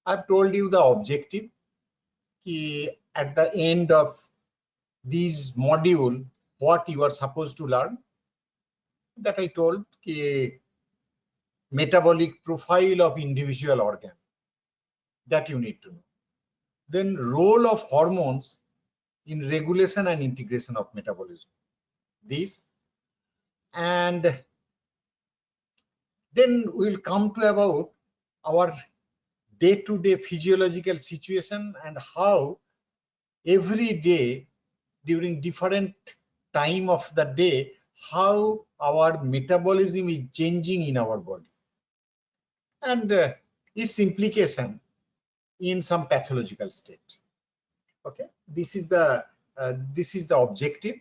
I've told you the objective. At the end of this module, what you are supposed to learn. That I told metabolic profile of individual organ. That you need to know. Then role of hormones in regulation and integration of metabolism. This. And then we'll come to about our day-to-day physiological situation and how every day during different time of the day, how our metabolism is changing in our body and its implication in some pathological state. Okay, this is the objective.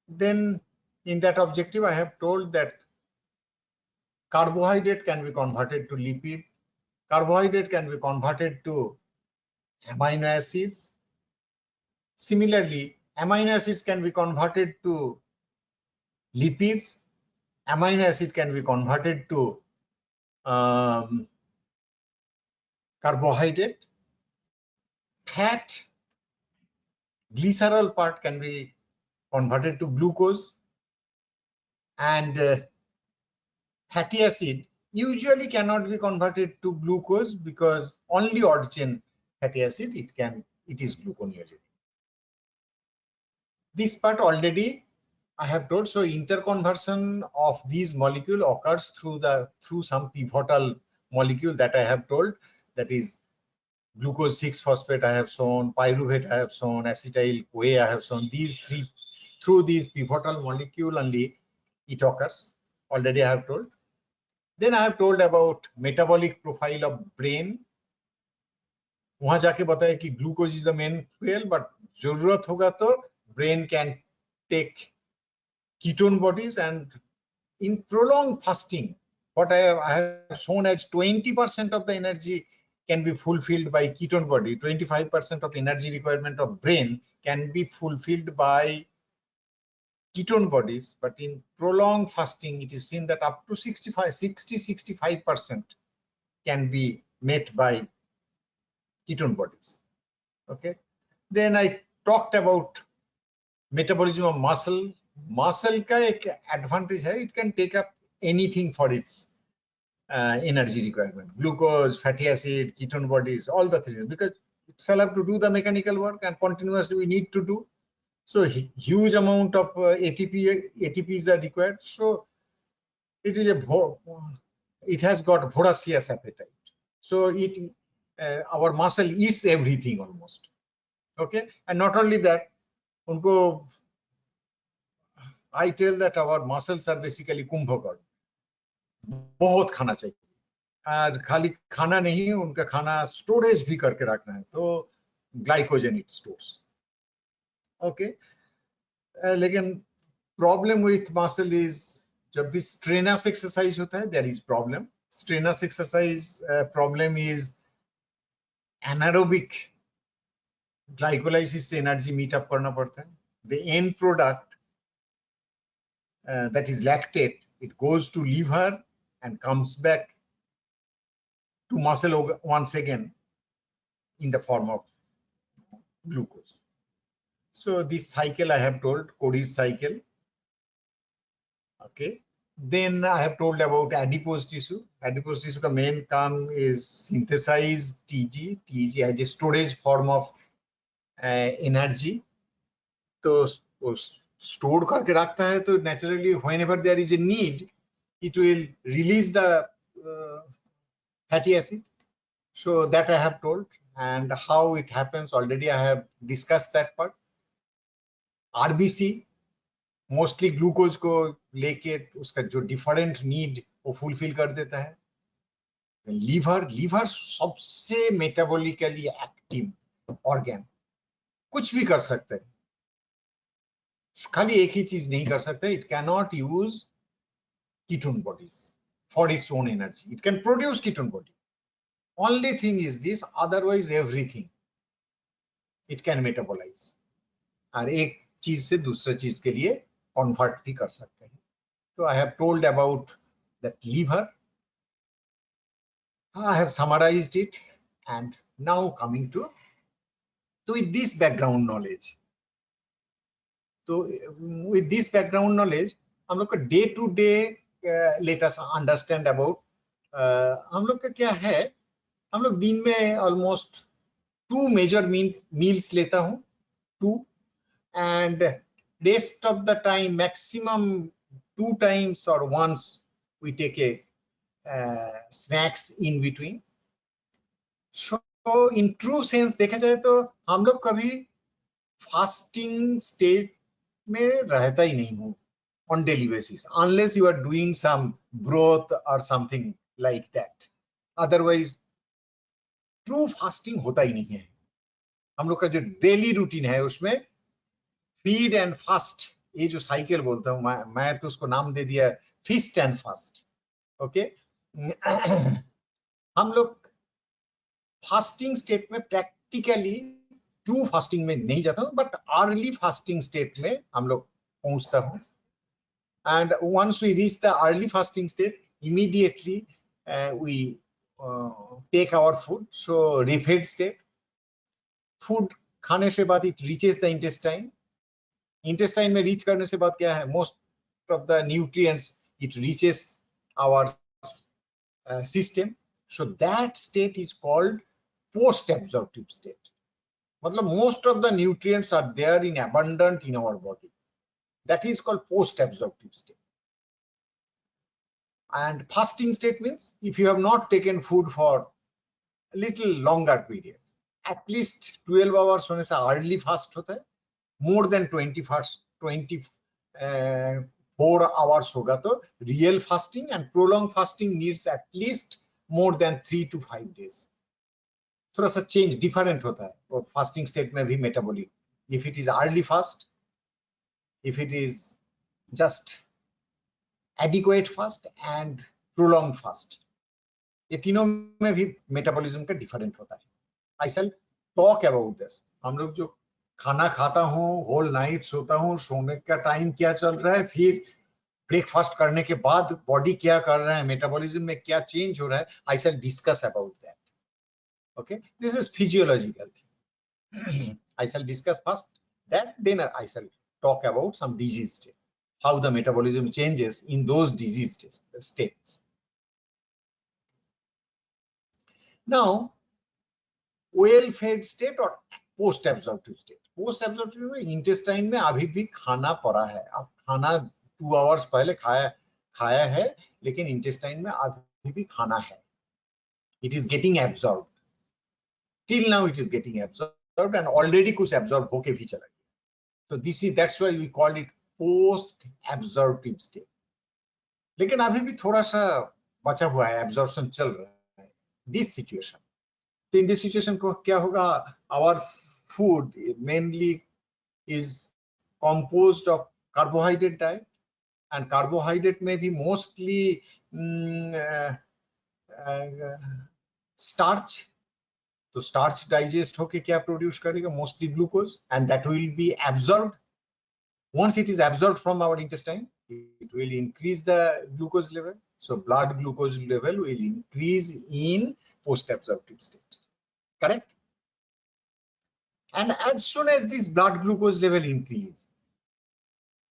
Then in that objective, I have told that carbohydrate can be converted to lipid, carbohydrate can be converted to amino acids. Similarly, amino acids can be converted to lipids, amino acid can be converted to carbohydrate, fat, glycerol part can be converted to glucose, and fatty acid usually cannot be converted to glucose because only odd chain fatty acid it is gluconeogenic. This part already I have told. So interconversion of these molecule occurs through some pivotal molecule that I have told, that is glucose 6-phosphate I have shown, pyruvate I have shown, acetyl CoA I have shown. These three, through these pivotal molecule only it occurs. Already I have told. Then I have told about metabolic profile of brain. वहां जाके बताया कि glucose is the main fuel, but जरूरत होगा तो brain can take ketone bodies, and in prolonged fasting, what I have shown as 20% of the energy can be fulfilled by ketone body, 25% of energy requirement of brain can be fulfilled by ketone bodies, but in prolonged fasting, it is seen that up to 65% can be met by ketone bodies. Okay. Then I talked about metabolism of muscle. Muscle का एक advantage है, it can take up anything for its energy requirement, glucose, fatty acid, ketone bodies, all the three, because it shall have to do the mechanical work and continuously we need to do. So huge amount of ATPs are required. So it is it has got voracious appetite. So our muscle eats everything almost. Okay, and not only that, unko I tell that our muscles are basically Kumbhakarna, बहुत खाना चाहिए और खाली खाना नहीं, उनका खाना storage भी करके रखना है, तो ग्लाइकोजन इट स्टोर्स. ओके, लेकिन प्रॉब्लम विथ मसल इज जब भी स्ट्रेनस एक्सरसाइज होता है, there is problem. Strenuous exercise problem is anaerobic glycolysis से एनर्जी मीट अप करना पड़ता है. The end product that is lactate, it goes to liver and comes back to muscle once again in the form of glucose. So this cycle I have told, Cody's cycle. Okay. Then I have told about adipose tissue. Adipose tissue, the main काम is synthesize TG. TG as a storage form of energy. तो stored करके रखता है, तो naturally whenever there is a need, it will release the fatty acid. So that I have told, and how it happens already I have discussed that part. RBC mostly glucose को लेके उसका जो different need वो fulfill कर देता है. Liver सबसे metabolically active organ, कुछ भी कर सकता है, खाली एक ही चीज नहीं कर सकता. It cannot use ketone bodies for its own energy. It can produce ketone body. Only thing is this, otherwise everything it can metabolize. और एक चीज से दूसरे चीज के लिए convert भी कर सकते हैं. So I have told about that liver. I have summarized it, and now coming to with this background knowledge. So with this background knowledge, हम लोग का day to day let us understand about हम लोग का क्या है, हम लोग दिन में ऑलमोस्ट 2 मेजर मील्स लेता हूँ, 2, and rest of the time maximum 2 times or once we take a snacks in between. So in true sense देखा जाए तो हम लोग कभी फास्टिंग स्टेज में रहता ही नहीं हूँ on daily basis, unless you are doing some growth or something like that. Otherwise true fasting होता ही नहीं है. हम लोग का जो डेली रूटीन है उसमें फीड एंड फास्ट, ये जो साइकिल बोलता हूँ मैं तो उसको नाम दे दिया फीस्ट एंड फास्ट. ओके, हम लोग फास्टिंग स्टेट में प्रैक्टिकली ट्रू फास्टिंग में नहीं जाता हूँ, बट अर्ली फास्टिंग स्टेट में हम लोग पहुंचता हूँ. And once we reach the early fasting state, immediately we take our food. So refeed state, food खाने से बाद it reaches the intestine. Intestine में reach करने से बाद क्या है, most of the nutrients it reaches our system. So that state is called post-absorptive state. मतलब most of the nutrients are there in abundant in our body. That is called post-absorptive state. And fasting state means if you have not taken food for a little longer period, at least 12 hours होने से early fast होता है, more than 24 hours होगा तो real fasting, and prolonged fasting needs at least more than 3 to 5 days. थोड़ा सा change different होता है वो fasting state में भी metabolic. If it is early fast, if it is just adequate fast and prolonged fast, ये तीनों में भी मेटाबॉलिज्म का डिफरेंट होता है. I shell talk about this. हम लोग जो खाना खाता हूँ, होल नाइट सोता हूँ, सोने का टाइम क्या चल रहा है, फिर ब्रेकफास्ट करने के बाद बॉडी क्या कर रहा है, मेटाबॉलिज्म में क्या चेंज हो रहा है, I shall discuss about that. Okay, this is physiological thing. I shall discuss first that, then I shall talk about some disease state, how the metabolism changes in those disease states. Now, well-fed state or post-absorptive state. Post-absorptive में intestine में अभी भी खाना पड़ा है. अब खाना 2 hours पहले खाया है, लेकिन intestine में अभी भी खाना है. It is getting absorbed. Till now it is getting absorbed, and already कुछ absorb होके भी चला गया. So that's why we call it post-absorptive state. लेकिन अभी भी थोड़ा सा बचा हुआ है, absorption चल रहा है. This situation. तो in this situation को क्या होगा, our food mainly is composed of carbohydrate diet, and carbohydrate में भी mostly starch. तो starch digest होके क्या produce करेगा, mostly glucose, and that will be absorbed. Once it is absorbed from our intestine, it will increase the glucose level. So blood glucose level will increase in post-absorptive state. Correct? And as soon as this blood glucose level increase,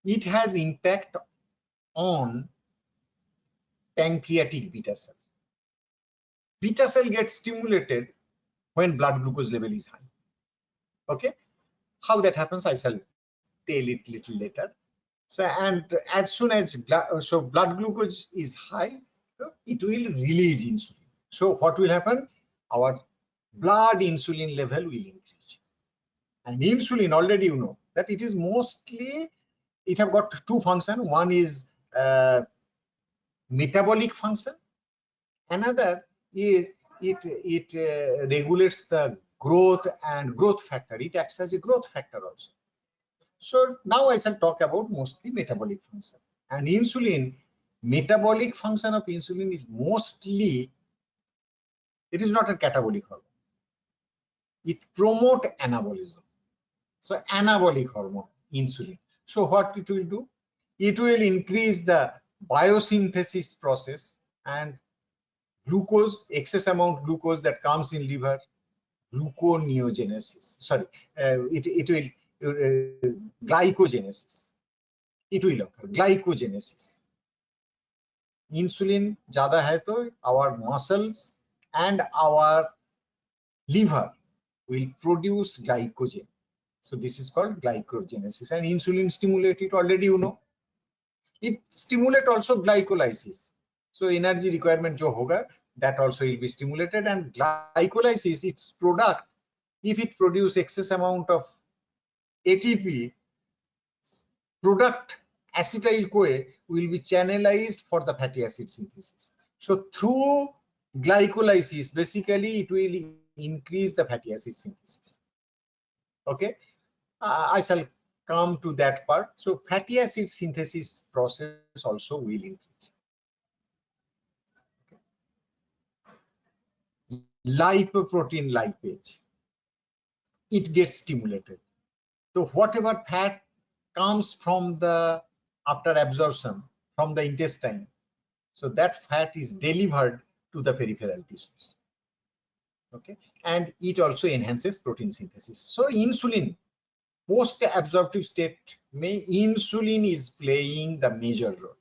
it has impact on pancreatic beta cell. Beta cell gets stimulated when blood glucose level is high. Okay, how that happens I shall tell it little later. So, and as soon as blood glucose is high, it will release insulin. So what will happen, our blood insulin level will increase. And insulin, already you know that it is mostly, it have got 2 functions. One is metabolic function, another is it regulates the growth and growth factor. It acts as a growth factor also. So now I shall talk about mostly metabolic function. And insulin, metabolic function of insulin is mostly, it is not a catabolic hormone. It promotes anabolism. So anabolic hormone, insulin. So what it will do? It will increase the biosynthesis process, and glucose, excess amount glucose that comes in liver, gluconeogenesis. Sorry, it will glycogenesis. It will occur, glycogenesis. Insulin ज़्यादा है तो our muscles and our liver will produce glycogen. So this is called glycogenesis, and insulin stimulate it already you know. It stimulate also glycolysis. So energy requirement जो होगा that also will be stimulated, and glycolysis its product, if it produce excess amount of ATP, product acetyl CoA will be channelized for the fatty acid synthesis. So through glycolysis, basically it will increase the fatty acid synthesis. Okay, I shall come to that part. So fatty acid synthesis process also will increase. Okay. Lipoprotein lipase, it gets stimulated. So whatever fat comes from the after absorption from the intestine, so that fat is delivered to the peripheral tissues. Okay, and it also enhances protein synthesis. So insulin post absorptive state may insulin is playing the major role,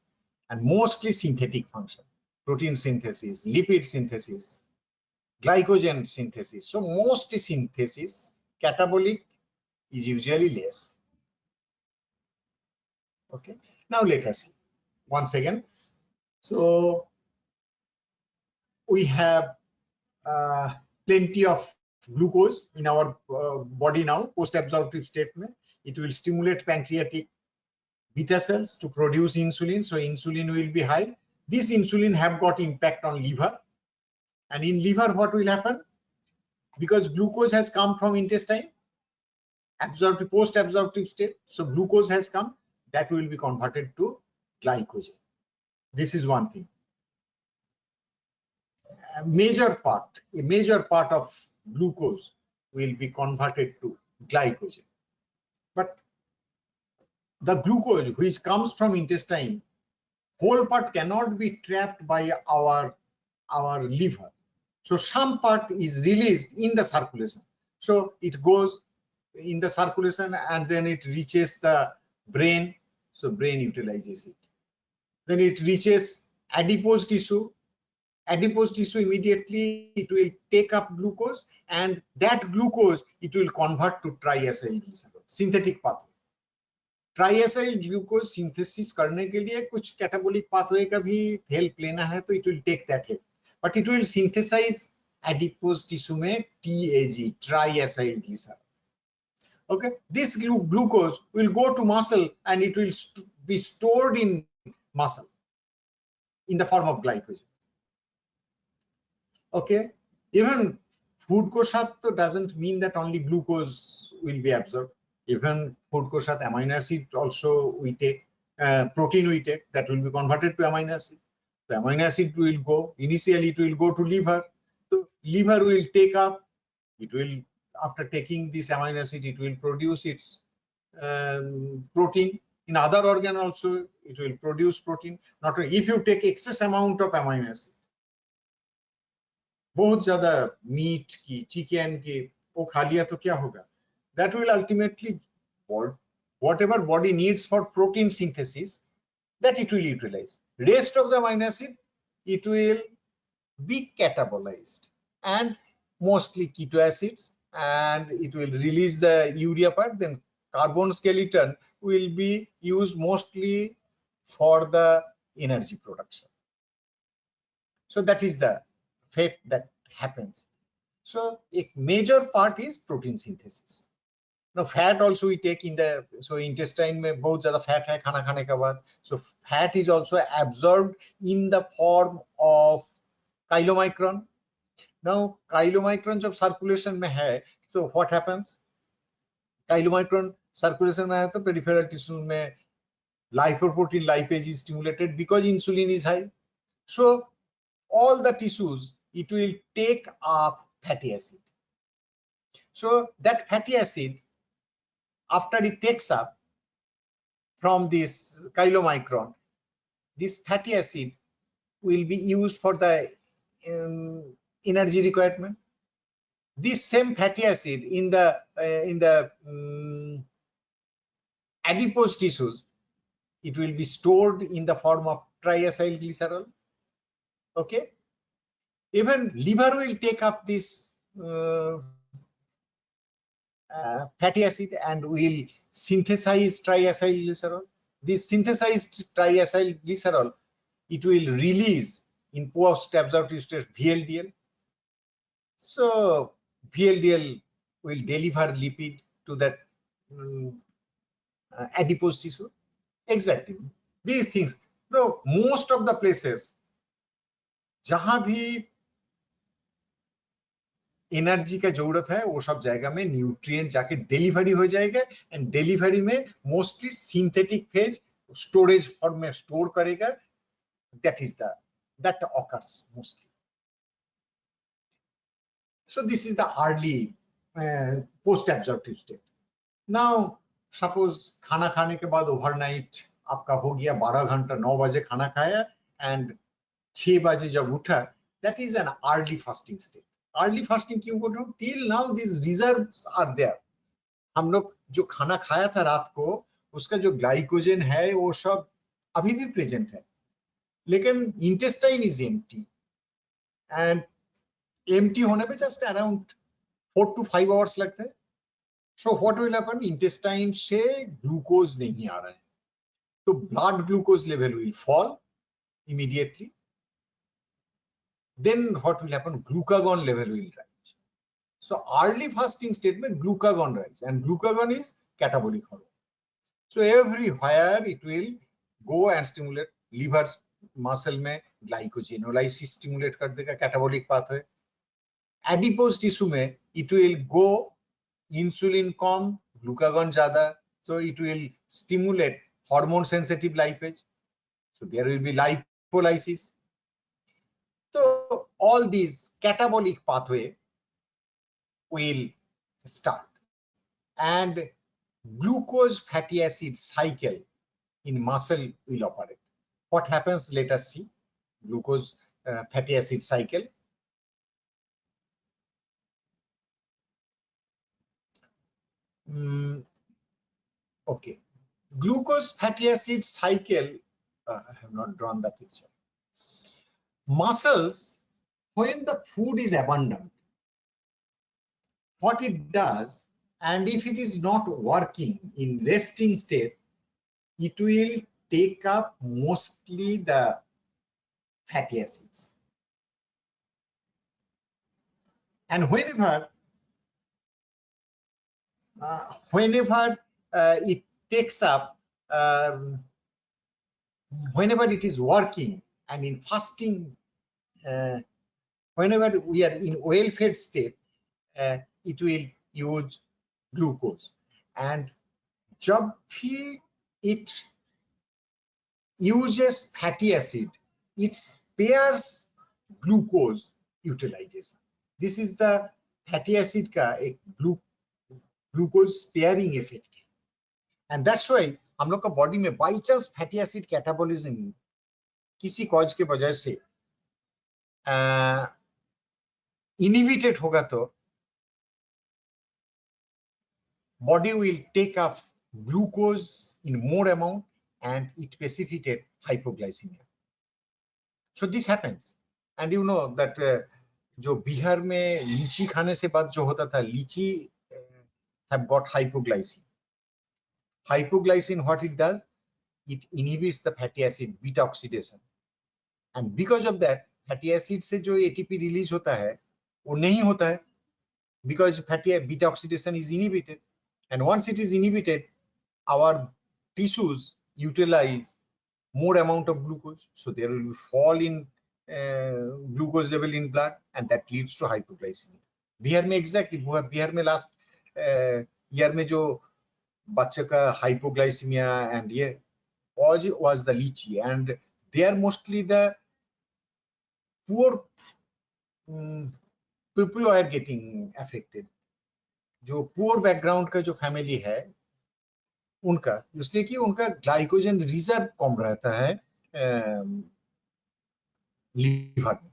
and mostly synthetic function, protein synthesis, lipid synthesis, glycogen synthesis. So mostly synthesis, catabolic is usually less. Okay, now let us see once again. So we have plenty of glucose in our body now, post-absorptive state. It will stimulate pancreatic beta cells to produce insulin, so insulin will be high. This insulin have got impact on liver, and in liver what will happen? Because glucose has come from intestine, absorptive post-absorptive state, so glucose has come, that will be converted to glycogen. This is one thing. A major part of glucose will be converted to glycogen. But the glucose which comes from intestine, whole part cannot be trapped by our liver. So some part is released in the circulation. So it goes in the circulation and then it reaches the brain. So brain utilizes it. Then it reaches adipose tissue. Adipose tissue immediately it will take up glucose, and that glucose it will convert to triacylglycerol, synthetic pathway. Triacyl glucose synthesis करने के लिए कुछ catabolic pathway का भी help लेना है तो it will take that help, but it will synthesise adipose tissue में TAG, triacyl glycerol. Okay, this glucose will go to muscle and it will be stored in muscle in the form of glycogen. Okay, even food ko साथ doesn't mean that only glucose will be absorbed. Even food ko साथ amino acid also we take, protein we take, that will be converted to amino acid. The amino acid will go, initially it will go to liver. So liver will take up, it will, after taking this amino acid, it will produce its protein. In other organ also, it will produce protein. Not if you take excess amount of amino acid, बहुत ज्यादा meet की, chicken की वो खा लिया तो क्या होगा? That will ultimately, whatever body needs for protein synthesis, that it will utilize. Rest of the amino acid, it will be catabolized and mostly keto acids, and it will release the urea part. Then carbon skeleton will be used mostly for the energy production. So that is the fate that happens. So a major part is protein synthesis. Now fat also we take in the, so intestine में बहुत ज़्यादा fat है खाना खाने के बाद. So fat is also absorbed in the form of chylomicron. Now chylomicron जब circulation में है, so what happens? Chylomicron circulation में है तो peripheral tissue में lipoprotein lipase is stimulated because insulin is high. So all the tissues, it will take up fatty acid. So that fatty acid, after it takes up from this chylomicron, this fatty acid will be used for the energy requirement. This same fatty acid in the adipose tissues, it will be stored in the form of triacylglycerol. Okay, even liver will take up this fatty acid and will synthesize triacylglycerol. This synthesized triacylglycerol, it will release in post-absorptive state VLDL. So VLDL will deliver lipid to that adipose tissue. Exactly these things. So most of the places जहां भी energy का जरूरत है वो सब जगह में nutrient जाके डिलीवरी हो जाएगा एंड डिलीवरी में mostly synthetic phase storage form में स्टोर करेगा. that occurs mostly. So this is the early post-absorptive state. Now suppose खाना खाने के बाद ओवरनाइट आपका हो गया 12 घंटा, 9 बजे खाना खाया एंड 6 बजे जब उठा, that is an early fasting state. Early fasting क्यों बोल रहा हूँ? Till now this reserves are there. हम लोग जो खाना खाया था रात को उसका जो ग्लाइकोजन है वो सब अभी भी प्रेजेंट है, लेकिन intestine is empty and empty होने पे जस्ट अराउंड 4 to 5 आवर्स लगते हैं. So what will happen? Intestine से ग्लूकोज नहीं आ रहा है, तो blood glucose level will fall immediately. Then what will happen? Glucagon level will rise. So early fasting state mein glucagon rise, and glucagon is catabolic hormone. So everywhere it will go and stimulate liver muscle mein glycogenolysis stimulate kar dega, catabolic pathway. Adipose tissue mein it will go insulin come, glucagon ज़्यादा, so it will stimulate hormone sensitive lipase. So there will be lipolysis. So all these catabolic pathway will start, and glucose fatty acid cycle in muscle will operate. What happens? Let us see. Glucose fatty acid cycle. Okay, glucose fatty acid cycle. I have not drawn the picture. Muscles, when the food is abundant, what it does, and if it is not working in resting state, it will take up mostly the fatty acids. And whenever it takes up, whenever it is working, and in fasting, whenever we are in well-fed state, it will use glucose, and जब भी it uses fatty acid, it spares glucose utilization. This is the fatty acid का एक glucose sparing effect, and that's why हम लोग का body में by chance fatty acid catabolism किसी cause के वजह से इनहिबिटेड होगा तो body will take up glucose in more amount and it precipitate hypoglycemia. So this happens, and you know that जो बिहार में लीची खाने से बाद जो होता था, लीची have got hypoglycemia. Hypoglycemia, what it does? It inhibits the fatty acid beta oxidation, and because of that fatty acid से जो ATP release होता है वो नहीं होता है, because fatty beta oxidation is inhibited, and once it is inhibited, our tissues utilize more amount of glucose, so there will be fall in glucose level in blood, and that leads to hypoglycemia. Bihar में exactly, Bihar में last year में जो बच्चे का hypoglycemia and ये cause was the lychee, and they are mostly the poor people are getting affected. जो poor background का जो family है उनका, इसलिए कि उनका ग्लाइकोजन रिजर्व कम रहता है लीवर में.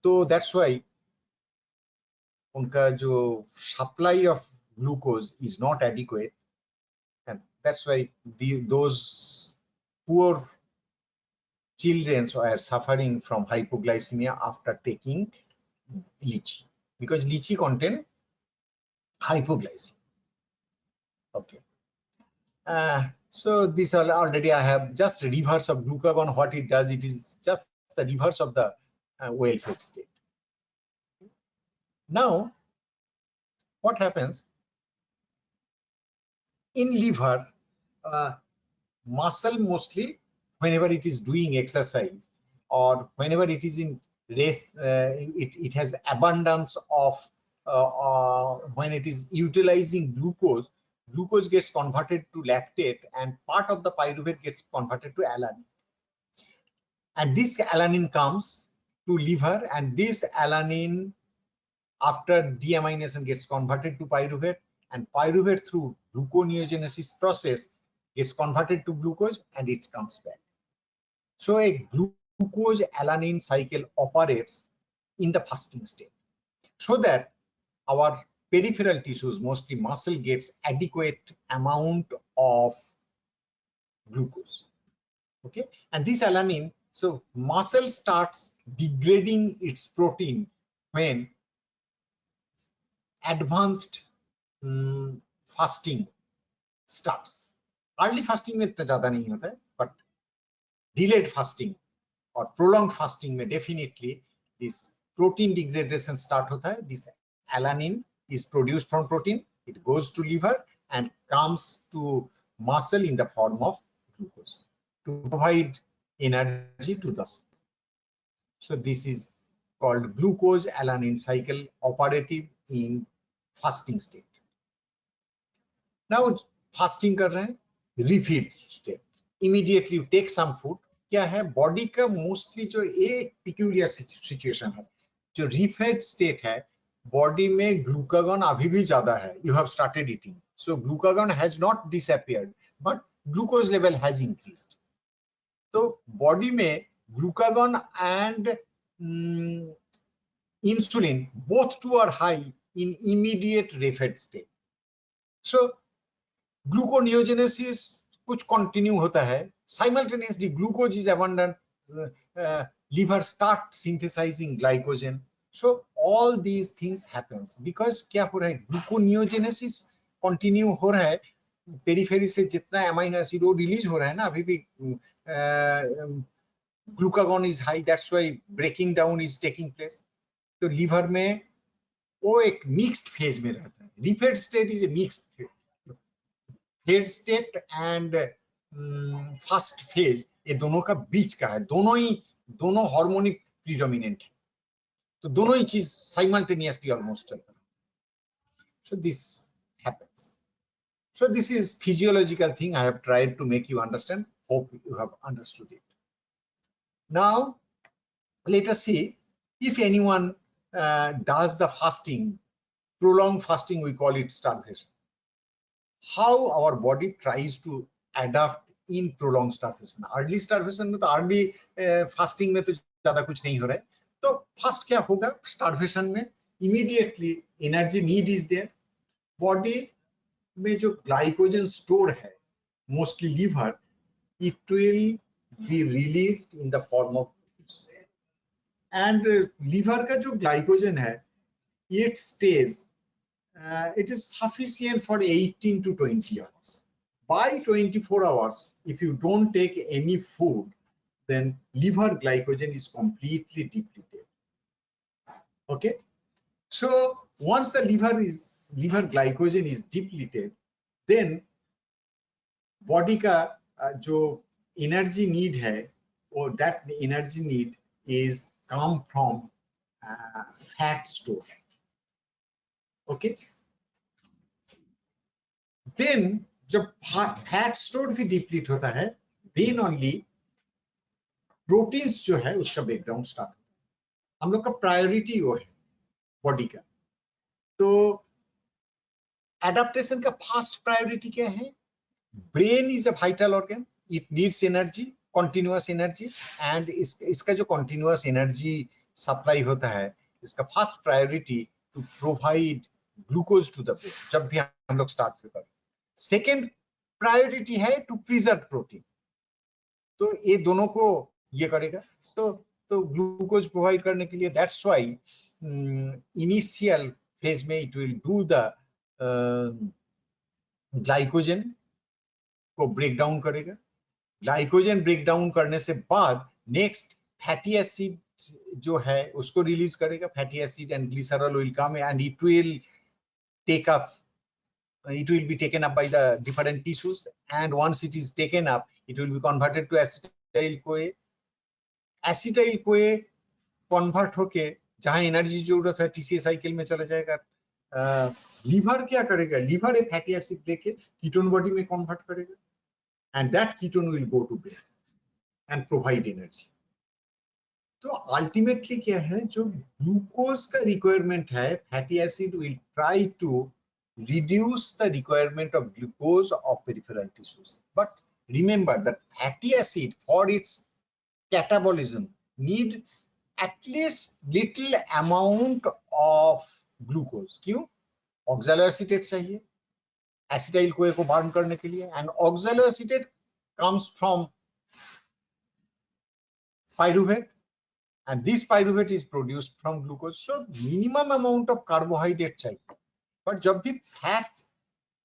तो दैट्स वाई उनका जो supply of glucose is not adequate, and that's why those poor children are suffering from hypoglycemia after taking lychee, because lychee contain hypoglycemia. Okay. So this already I have just reverse of glucagon. What it does, it is just the reverse of the well-fed state. Now, what happens in liver? Muscle mostly, whenever it is doing exercise or whenever it is in race, it has abundance of when it is utilizing glucose, glucose gets converted to lactate and part of the pyruvate gets converted to alanine, and this alanine comes to liver, and this alanine after deamination gets converted to pyruvate, and pyruvate through gluconeogenesis process gets converted to glucose and it comes back. So a glucose alanine cycle operates in the fasting state so that our peripheral tissues, mostly muscle, gets adequate amount of glucose. Okay, and this alanine, so muscle starts degrading its protein when advanced fasting starts. Early fasting में इतना ज्यादा नहीं होता है, but delayed fasting or prolonged fasting में definitely this protein degradation start होता है. This alanine is produced from protein, it goes to liver and comes to muscle in the form of glucose to provide energy to the cell. So this is called glucose alanine cycle operative in fasting state. Now fasting कर रहे हैं, refeed state, immediately you take some food. क्या है, body का mostly जो एक peculiar situation है, जो refeed state है, बॉडी में ग्लूकागॉन अभी भी ज्यादा है. You have started eating, so glucagon has not disappeared, but glucose level has increased. तो बॉडी में glucagon and insulin, both two are high in immediate refeed state. So gluconeogenesis कुछ continue होता है, simultaneously glucose is abundant, liver start synthesizing glycogen. So all these things happens because क्या हो रहा है, gluconeogenesis continue हो रहा है, पेरिफेरी से जितना अमाइनो एसिड वो रिलीज हो रहा है ना, अभी भी glucagon is high, that's why breaking down is taking place. तो लीवर में वो एक मिक्स्ड फेज में रहता है. Refed state is a mixed phase. Fed state and fast phase ये दोनों का बीच का है, दोनों हार्मोनिक प्रीडोमिनेंट है, तो दोनों ही चीज साइमल्टेनियसली ऑलमोस्ट चलता है. So this happens. So this is physiological thing I have tried to make you understand. Hope you have understood it. Now let us see if anyone does the fasting, prolonged fasting, we call it starvation. How our body tries to adapt in prolonged starvation. Early starvation में तो early fasting में तो ज्यादा कुछ नहीं हो रहा है, तो फर्स्ट क्या होगा, starvation में immediately energy need is there. Body में जो ग्लाइकोजन स्टोर है mostly liver, it will be released in the form of glucose, and liver का जो ग्लाइकोजन है it stage, it is sufficient for 18 to 20 hours. By 24 hours if you don't take any food, then liver glycogen is completely depleted. Okay, so once the liver glycogen is depleted, then body का जो energy need है, or that energy need is come from fat store. Okay, then जब fat store भी deplete होता है, then only proteins जो है उसका breakdown start होता है. हम लोग का priority वो है बॉडी का. तो एडेप्टेशन का फर्स्ट प्रायोरिटी क्या है, brain is a vital organ, it needs energy, continuous energy, and इसका जो कंटिन्यूअस एनर्जी सप्लाई होता है, इसका first priority to provide glucose to the brain जब भी हम लोग स्टार्ट करें। सेकेंड प्रायोरिटी है टू प्रिजर्व प्रोटीन, तो ये दोनों को ये करेगा। तो ग्लूकोज प्रोवाइड करने के लिए दैट्स व्हाई इनिशियल फेज में it will do the glycogen को ब्रेक डाउन करेगा। ग्लाइकोजन ब्रेक डाउन करने से बाद नेक्स्ट फैटी एसिड जो है उसको रिलीज करेगा। Fatty acid and glycerol will come and it will take up, it will be taken up by the different tissues, and once it is taken up it will be converted to acetyl CoA। acetyl CoA convert होके जहां energy जरूरत है TCA cycle में चला जाएगा। Liver क्या करेगा, liver a fatty acid लेके कीटोन बॉडी में कन्वर्ट करेगा and that ketone will go to brain and provide energy. तो अल्टीमेटली क्या है, जो ग्लूकोज का रिक्वायरमेंट है, fatty acid will try to reduce the requirement of glucose of peripheral tissues. But remember that fatty acid for its catabolism need at least little amount of glucose. क्यों? ऑक्सैलोएसीटेट चाहिए acetyl CoA को burn करने के लिए, and ऑक्सैलोएसीटेट comes from pyruvate and this pyruvate is produced from glucose. So minimum amount of carbohydrate चाहिए। But जब भी fat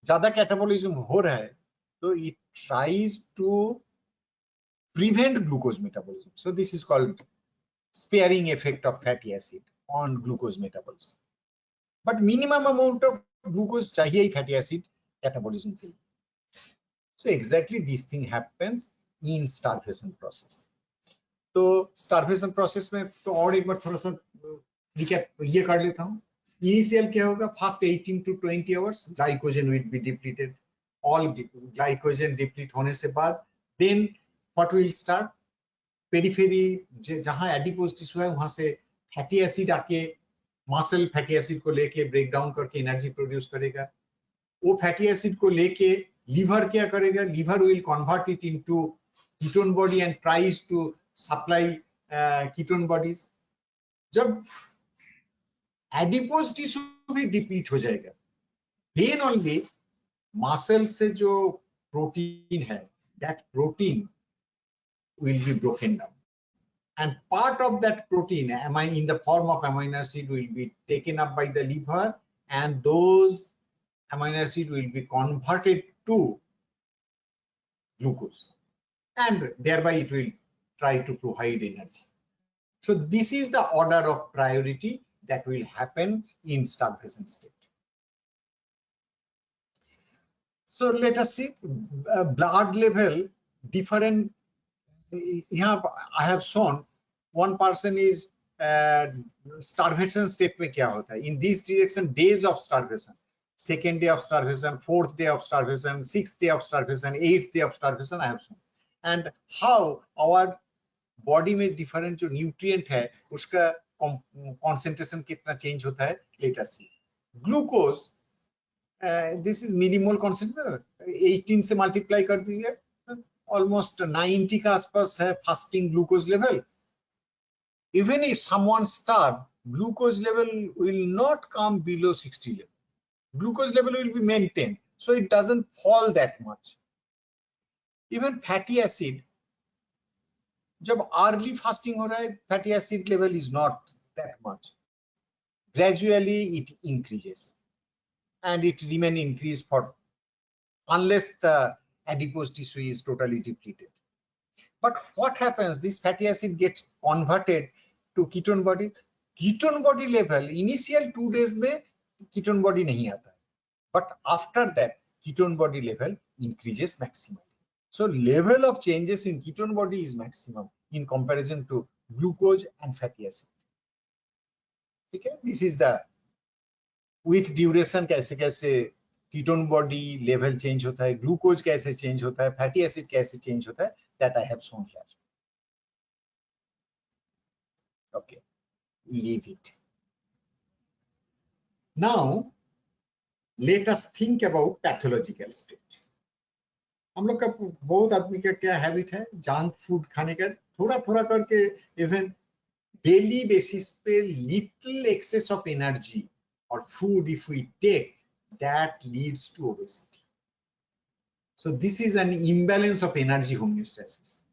ज्यादा कैटाबॉलिज्म हो रहा है तो it tries to prevent glucose metabolism. So this is called sparing effect of fatty acid on glucose metabolism. But minimum amount of glucose चाहिए ही फैटी एसिड कैटाबॉलिज्म के लिए। So exactly this thing happens in starvation process. तो starvation process में तो और एक बार थोड़ा सा रिकैप ये कर लेता हूँ। इनिशियल क्या होगा, first 18 to 20 hours glycogen will be depleted. All glycogen deplete होने से बाद then what will start, periphery जहां एडिपोज टिश्यू है वहां से फैटी एसिड आके मसल फैटी एसिड को लेके ब्रेक डाउन करके एनर्जी प्रोड्यूस करेगा। वो फैटी एसिड को लेके लीवर क्या करेगा, liver will convert it into ketone body and tries to supply ketone bodies. जब एडिपोज टिश्यू भी डिप्लीट हो जाएगा देन ओनली मसल से जो प्रोटीन है that protein will be broken down and part of that protein in the form of amino acid will be taken up by the liver and those amino acid will be converted to glucose and thereby it will try to provide energy. So this is the order of priority that will happen in starvation state. So let us see blood level different. यहाँ I have shown one person is starvation state में क्या होता है in this direction, days of starvation, second day of starvation, fourth day of starvation, sixth day of starvation, eighth day of starvation I have shown, and how our body में different जो nutrient है उसका concentration कितना change होता है। let us see glucose, this is millimole concentration, 18 से multiply कर दीजिए, ऑलमोस्ट 90 का आसपास है fasting glucose level. Even if someone starve, glucose level will not come below 60 level, glucose level will be maintain, so it doesn't fall that much. Even fatty acid, जब early fasting हो रहा है fatty acid level is not that much, gradually it increases and it remain increase for unless the adipose tissue is totally depleted. But what happens, this fatty acid gets converted to ketone body. Ketone body level initial 2 days में ketone body नहीं आता है, but after that ketone body level increases maximally. So level of changes in ketone body is maximum in comparison to glucose and fatty acid. ठीक है, this is the with duration कैसे कैसे ketone body level change होता है, glucose कैसे change होता है, fatty acid कैसे चेंज होता है, that I have shown here. Okay, leave it. Now let us think about pathological state. हम लोग का बहुत आदमी का क्या हैबिट है, जंक फूड खाने का, थोड़ा थोड़ा करके इवन daily basis पे little excess of energy or food if we take, that leads to obesity. So this is an imbalance of energy homeostasis.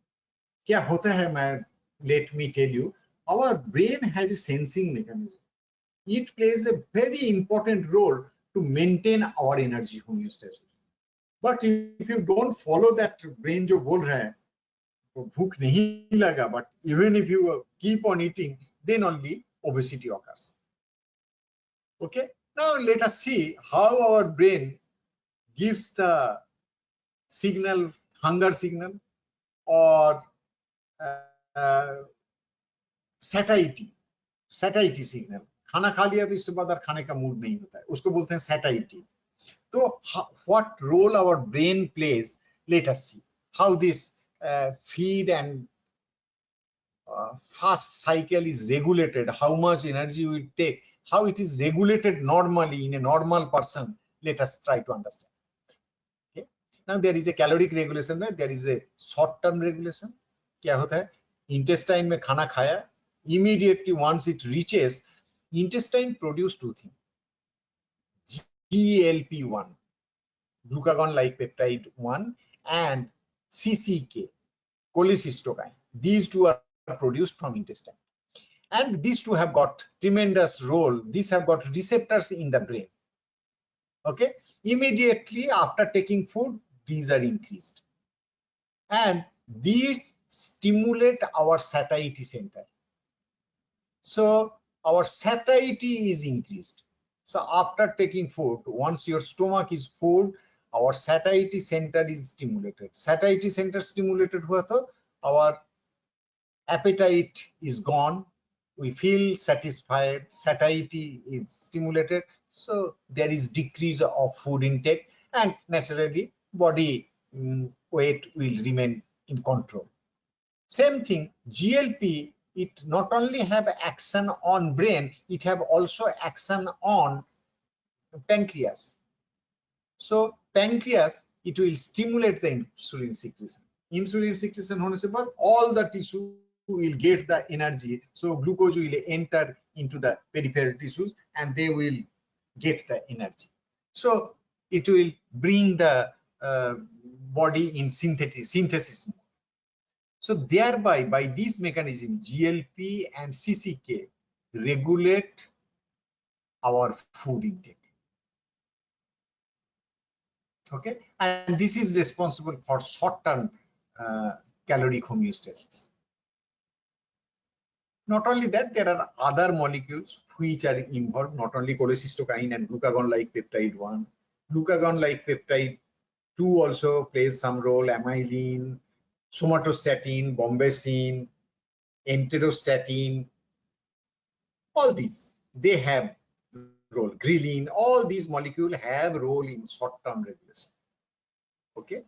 क्या होता है, मैं let me tell you, our brain has a sensing mechanism. It plays a very important role to maintain our energy homeostasis. But if you don't follow that brain जो बोल रहा है, भूख नहीं लगा, but even if you keep on eating, then only obesity occurs. Okay, now let us see how our brain gives the signal, hunger signal or satiety signal. खाना खा लिया तो इसके बाद खाने का मूड नहीं होता है, उसको बोलते हैं satiety. So what role our brain plays, let us see how this feed and fast cycle is regulated, how much energy we take, how it is regulated normally in a normal person. Let us try to understand. Okay. Now there is a caloric regulation, there is a short-term regulation. क्या होता है, intestine में खाना खाया, immediately once it reaches, intestine produce two things, GLP-1, glucagon-like peptide 1, and CCK, cholecystokine. These two are produced from intestine, and these two have got tremendous role. These have got receptors in the brain. Okay, immediately after taking food, these are increased, and these stimulate our satiety center. So our satiety is increased. So after taking food, once your stomach is full, our satiety center is stimulated. Satiety center stimulated हुआ तो our appetite is gone. We feel satisfied. Satiety is stimulated. So there is decrease of food intake, and naturally body weight will remain in control. Same thing, GLP, it not only have action on brain, it have also action on pancreas. So pancreas, it will stimulate the insulin secretion. Insulin secretion होने से बाद all the tissue will get the energy. So glucose will enter into the peripheral tissues and they will get the energy. So it will bring the body in synthesis mode. So thereby, by this mechanism, GLP and CCK regulate our food intake. Okay, and this is responsible for short-term caloric homeostasis. Not only that, there are other molecules which are involved, not only cholecystokine and glucagon-like peptide 1. Glucagon-like peptide 2 also plays some role, amylin, somatostatin, bombesin, enterostatin, all these, they have role. Ghrelin, all these molecules have role in short-term regulation. Okay.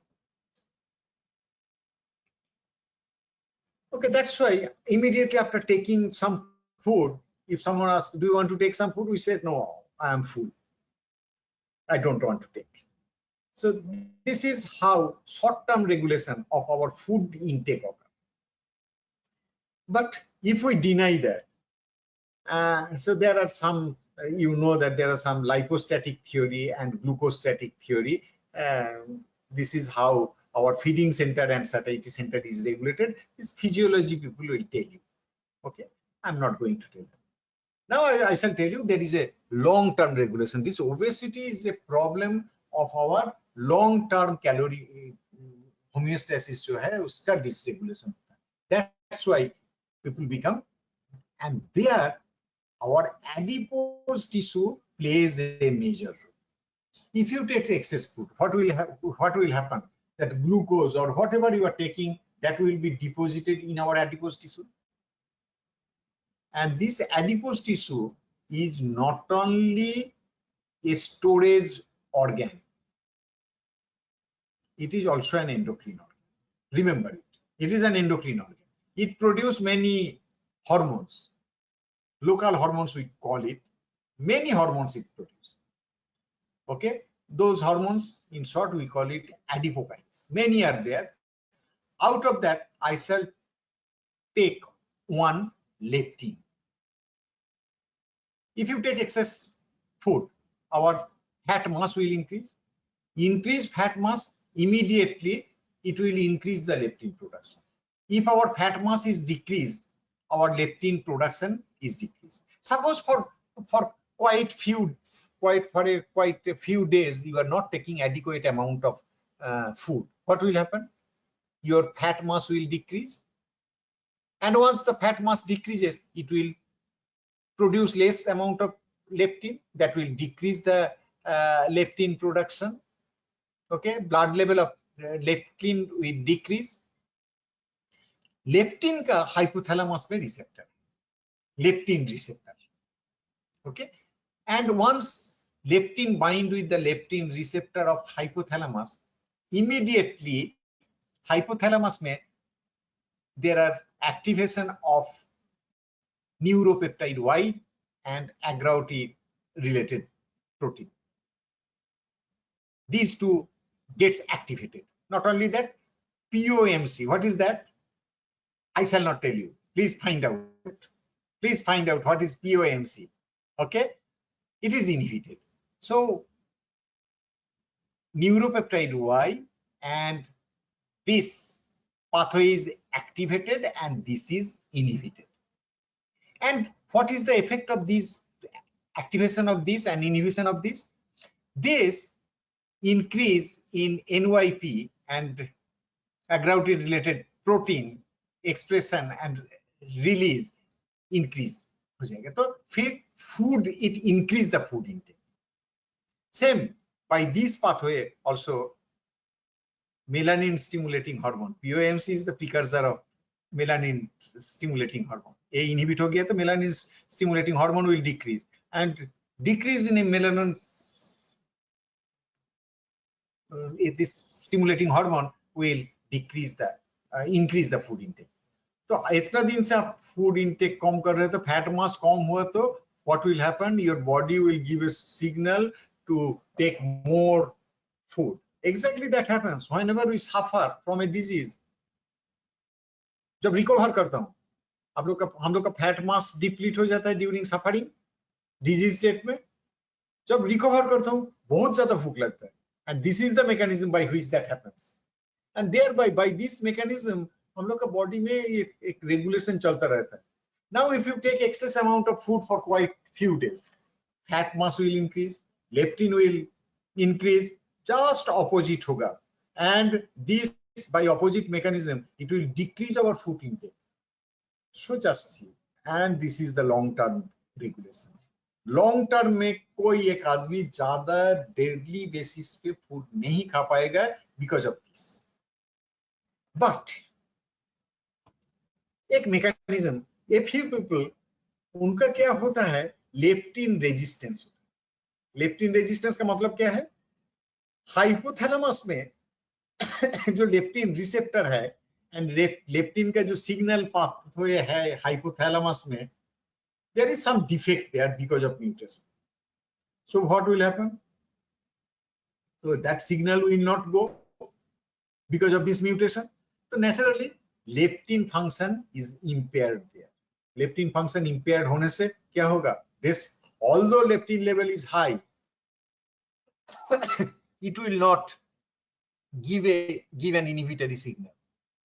Okay, that's why immediately after taking some food, if someone asks, do you want to take some food? We say, no, I am full. I don't want to take. So this is how short-term regulation of our food intake occurs. But if we deny that, so there are some, you know that there are some lipostatic theory and glucostatic theory. This is how our feeding center and satiety center is regulated. This physiology people will tell you. Okay, I'm not going to tell them. Now I shall tell you there is a long-term regulation. This obesity is a problem of our long-term calorie homeostasis जो है उसका dysregulation. That's why people become, and there our adipose tissue plays a major role. If you take excess food, what will happen? That glucose or whatever you are taking, that will be deposited in our adipose tissue. And this adipose tissue is not only a storage organ, it is also an endocrine organ. Remember it, it is an endocrine organ. It produces many hormones, local hormones we call it, many hormones it produces. Okay, those hormones, in short, we call it adipokines. Many are there. Out of that, I shall take one, leptin. If you take excess food, our fat mass will increase. Increase fat mass, immediately it will increase the leptin production. If our fat mass is decreased, our leptin production is decreased. Suppose for quite a few days you are not taking adequate amount of food, what will happen? Your fat mass will decrease, and once the fat mass decreases, it will produce less amount of leptin, that will decrease the leptin production. Okay, blood level of leptin will decrease. Leptin का hypothalamus में receptor, leptin receptor. Okay, and once leptin bind with the leptin receptor of hypothalamus, immediately hypothalamus में there are activation of neuropeptide Y and agrauti related protein. These two gets activated. Not only that, POMC, what is that? I shall not tell you. Please find out. Please find out what is POMC. Okay, it is inhibited. So neuropeptide Y and this pathway is activated and this is inhibited. And what is the effect of this activation of this and inhibition of this? This increase in NYP and agrauti related protein expression and release increase हो जाएगा. तो फिर food, it increase the food intake. Same by this pathway also, melanin stimulating hormone, POMC is the precursor of melanin stimulating hormone. A inhibit हो गया तो melanin stimulating hormone will decrease, and decrease in a melanin this stimulating hormone will decrease the increase the food intake. तो इतना दिन से आप food intake कम कर रहे हो तो फैट मास कम हुआ तो what will happen? Your body will give a signal to take more food. Exactly that happens whenever we suffer from a disease. जब रिकवर करता हूँ, हम लोग का फैट मास डिप्लीट हो जाता है ड्यूरिंग सफरिंग डिजीज स्टेट में. जब रिकवर करता हूँ बहुत ज्यादा भूख लगता है, and this is the mechanism by which that happens. And thereby by this mechanism हम लोग का बॉडी में एक रेगुलेशन चलता रहता है. Now if you take excess amount of food for quite few days, fat mass will increase, leptin will increase, just opposite होगा, and this by opposite mechanism it will decrease our food intake. So just see, and this is the long term regulation. Long term में कोई एक आदमी ज्यादा deadly basis पे food नहीं खा पाएगा बिकॉज ऑफ दिस. बट एक मैकेनिज्म, ए फ्यू पीपल, उनका क्या होता है, लेप्टिन रेजिस्टेंस होता है. लेप्टिन रेजिस्टेंस का मतलब क्या है? हाइपोथैलेमस में जो लेप्टिन रिसेप्टर है एंड लेप्टिन का जो सिग्नल पाथवे है हाइपोथैलेमस में, there is some defect there because of mutation. So what will happen? So that signal will not go because of this mutation. So naturally leptin function is impaired there. Leptin function impaired होने से क्या होगा? This, although leptin level is high, it will not give an inhibitory signal.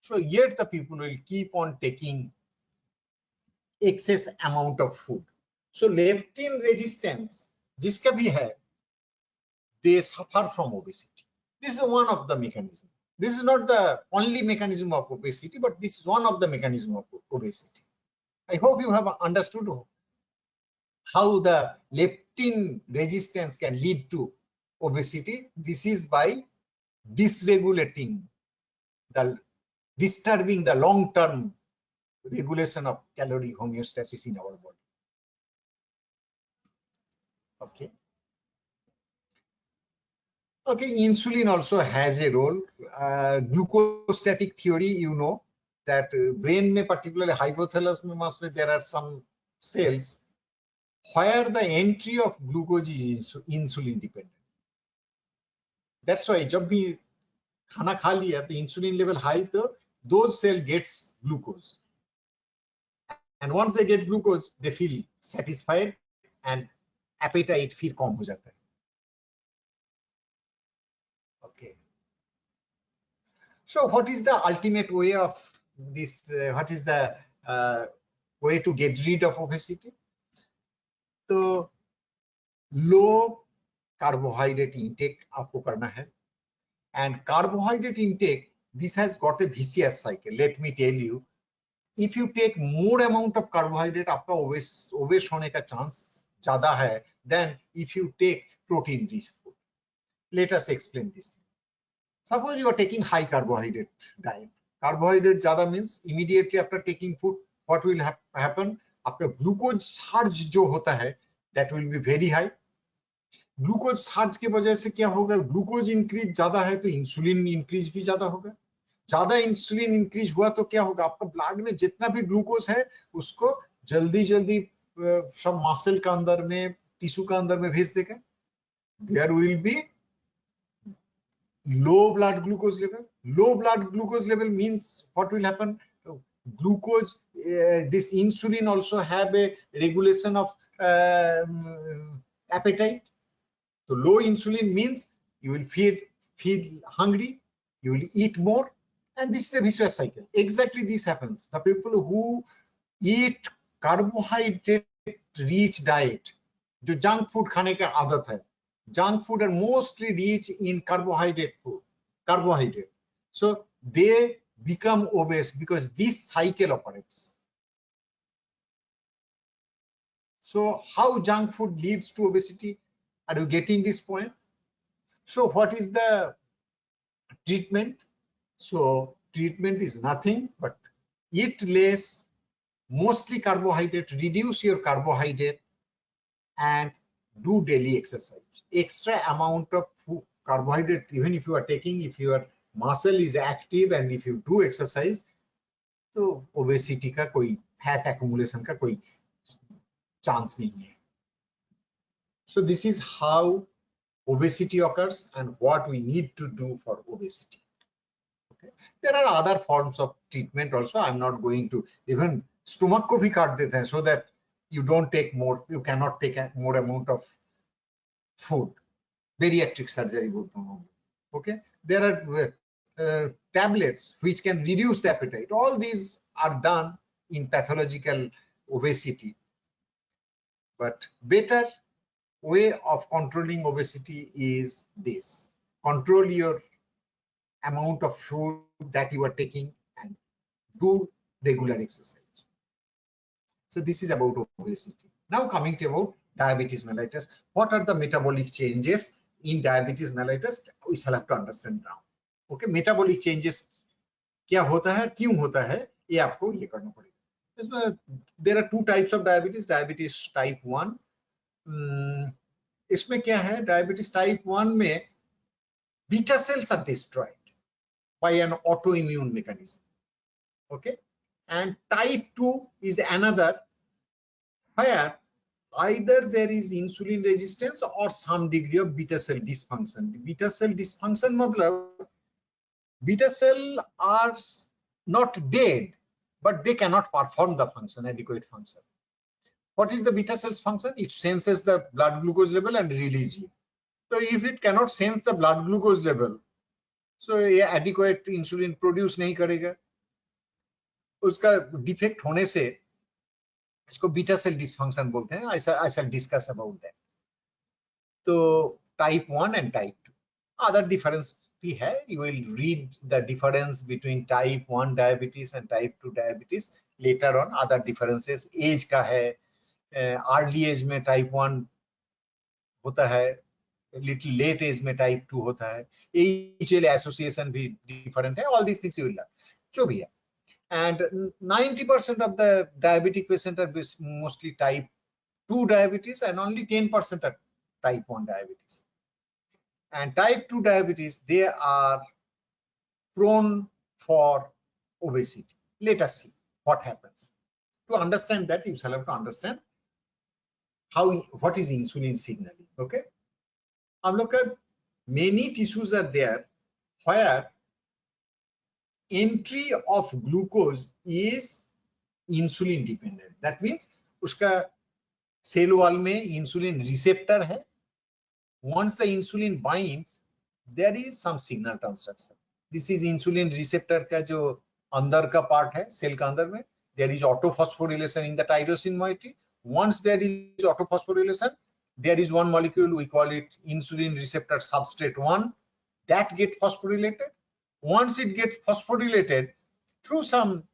So yet the people will keep on taking excess amount of food. So leptin resistance जिसका भी है, they suffer from obesity. This is one of the mechanism. This is not the only mechanism of obesity, but this is one of the mechanism of obesity. I hope you have understood how the leptin resistance can lead to obesity. This is by dysregulating disturbing the long-term regulation of calorie homeostasis in our body. Okay. Okay, insulin also has a role. Glucostatic theory, you know that brain में, particularly hypothalamus में, there are some cells where the entry of glucose is insulin dependent. That's why जब भी खाना खा लिया तो insulin level high, तो those cell gets glucose. and once they get glucose they feel satisfied and appetite फिर कम हो जाता है. Okay, so what is the ultimate way of this, what is the way to get rid of obesity? So low carbohydrate intake आपको करना है, and carbohydrate intake, this has got a vicious cycle. Let me tell you, if you take more amount of carbohydrate, आपका obese होने का chance ज़्यादा है than if you take protein rich food. Let us explain this. Suppose you are taking high carbohydrate diet. Carbohydrate ज़्यादा means immediately after taking food, what will happen? आपका glucose surge जो होता है, that will be very high. Glucose surge की वजह से क्या होगा? ग्लूकोज इंक्रीज ज्यादा है तो इंसुलिन इंक्रीज भी ज्यादा होगा. ज्यादा इंसुलिन इंक्रीज हुआ तो क्या होगा? आपका ब्लड में जितना भी ग्लूकोज है उसको जल्दी जल्दी सब मसल का अंदर में, टिश्यू का अंदर में भेज देगा. There will be low blood glucose level. Low blood glucose level means what will happen? Glucose, this insulin also have a regulation of appetite. So low insulin means you will feel hungry, you will eat more, and this is a vicious cycle. Exactly this happens. The people who eat carbohydrate rich diet, जो junk food खाने का आदत है, junk food are mostly rich in carbohydrate food, carbohydrate. So they become obese because this cycle operates. So how junk food leads to obesity? Are you getting this point? So what is the treatment? So treatment is nothing but eat less, mostly carbohydrate, reduce your carbohydrate, and do daily exercise. Extra amount of food, carbohydrate, even if you are taking, if your muscle is active and if you do exercise, तो obesity का कोई fat accumulation का कोई chance नहीं है. So this is how obesity occurs and what we need to do for obesity. Okay. There are other forms of treatment also. I'm not going to, even stomach को भी काट देते हैं so that you don't take more, you cannot take a more amount of food. Bariatric surgery बोलते हैं. Okay. There are tablets which can reduce the appetite. All these are done in pathological obesity. But better way of controlling obesity is this: control your amount of food that you are taking and do regular exercise. So this is about obesity. Now coming to about diabetes mellitus, what are the metabolic changes in diabetes mellitus? We shall have to understand now. Okay, metabolic changes क्या होता है, क्यों होता है, ये आपको ये करना पड़ेगा. इसमें there are two types of diabetes. Diabetes type 1. इसमें क्या है? Diabetes type 1 में beta cells are destroyed by an autoimmune mechanism. Okay, and type 2 is another where either there is insulin resistance or some degree of beta cell dysfunction. Beta cell dysfunction मतलब beta cell are not dead, but they cannot perform the function, adequate function. What is the beta cell's function? It senses the blood glucose level and releases it. So if it cannot sense the blood glucose level, so ये adequate insulin produce नहीं करेगा. उसका defect होने से इसको beta cell dysfunction बोलते हैं. I shall discuss about that. तो type 1 and type 2. Other difference भी है. You will read the difference between type 1 diabetes and type 2 diabetes later on. Other differences age का है. Early age में type 1 होता है, little late age में type 2 होता है. Age association भी different है. All these things you will learn. जो भी है. And 90% of the diabetic patients are mostly type 2 diabetes and only 10% are type 1 diabetes. And type 2 diabetes, they are prone for obesity. Let us see what happens. To understand that, you shall have to understand what is insulin signaling. Okay, हम लोग का many tissues are there where entry of glucose is insulin dependent, that means उसका cell wall में insulin receptor है. Once the insulin binds, there is some signal transduction. This is insulin receptor का जो अंदर का पार्ट है cell का अंदर में. There is autophosphorylation in the tyrosine moiety. Once there is autophosphorylation, there is one molecule, we call it insulin receptor substrate 1, that get phosphorylated. Once it gets phosphorylated through some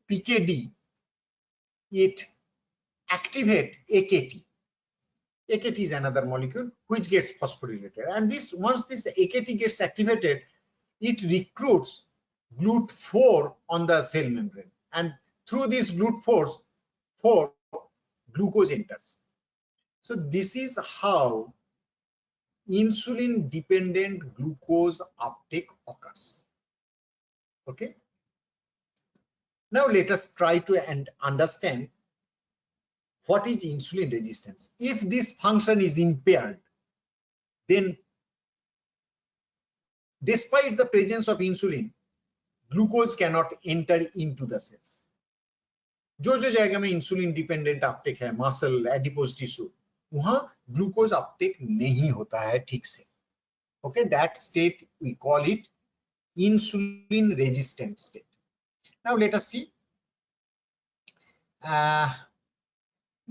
PKD, it activate AKT. AKT is another molecule which gets phosphorylated, and this once this AKT gets activated, it recruits GLUT4 on the cell membrane, and through this GLUT4 glucose enters. So this is how insulin dependent glucose uptake occurs. Okay, now let us try to understand what is insulin resistance. If this function is impaired, then despite the presence of insulin, glucose cannot enter into the cells. जो जगह में insulin dependent uptake है, muscle, adipose tissue, वहां glucose uptake नहीं होता है ठीक से. Okay, that state we call it insulin resistant state. Now let us see,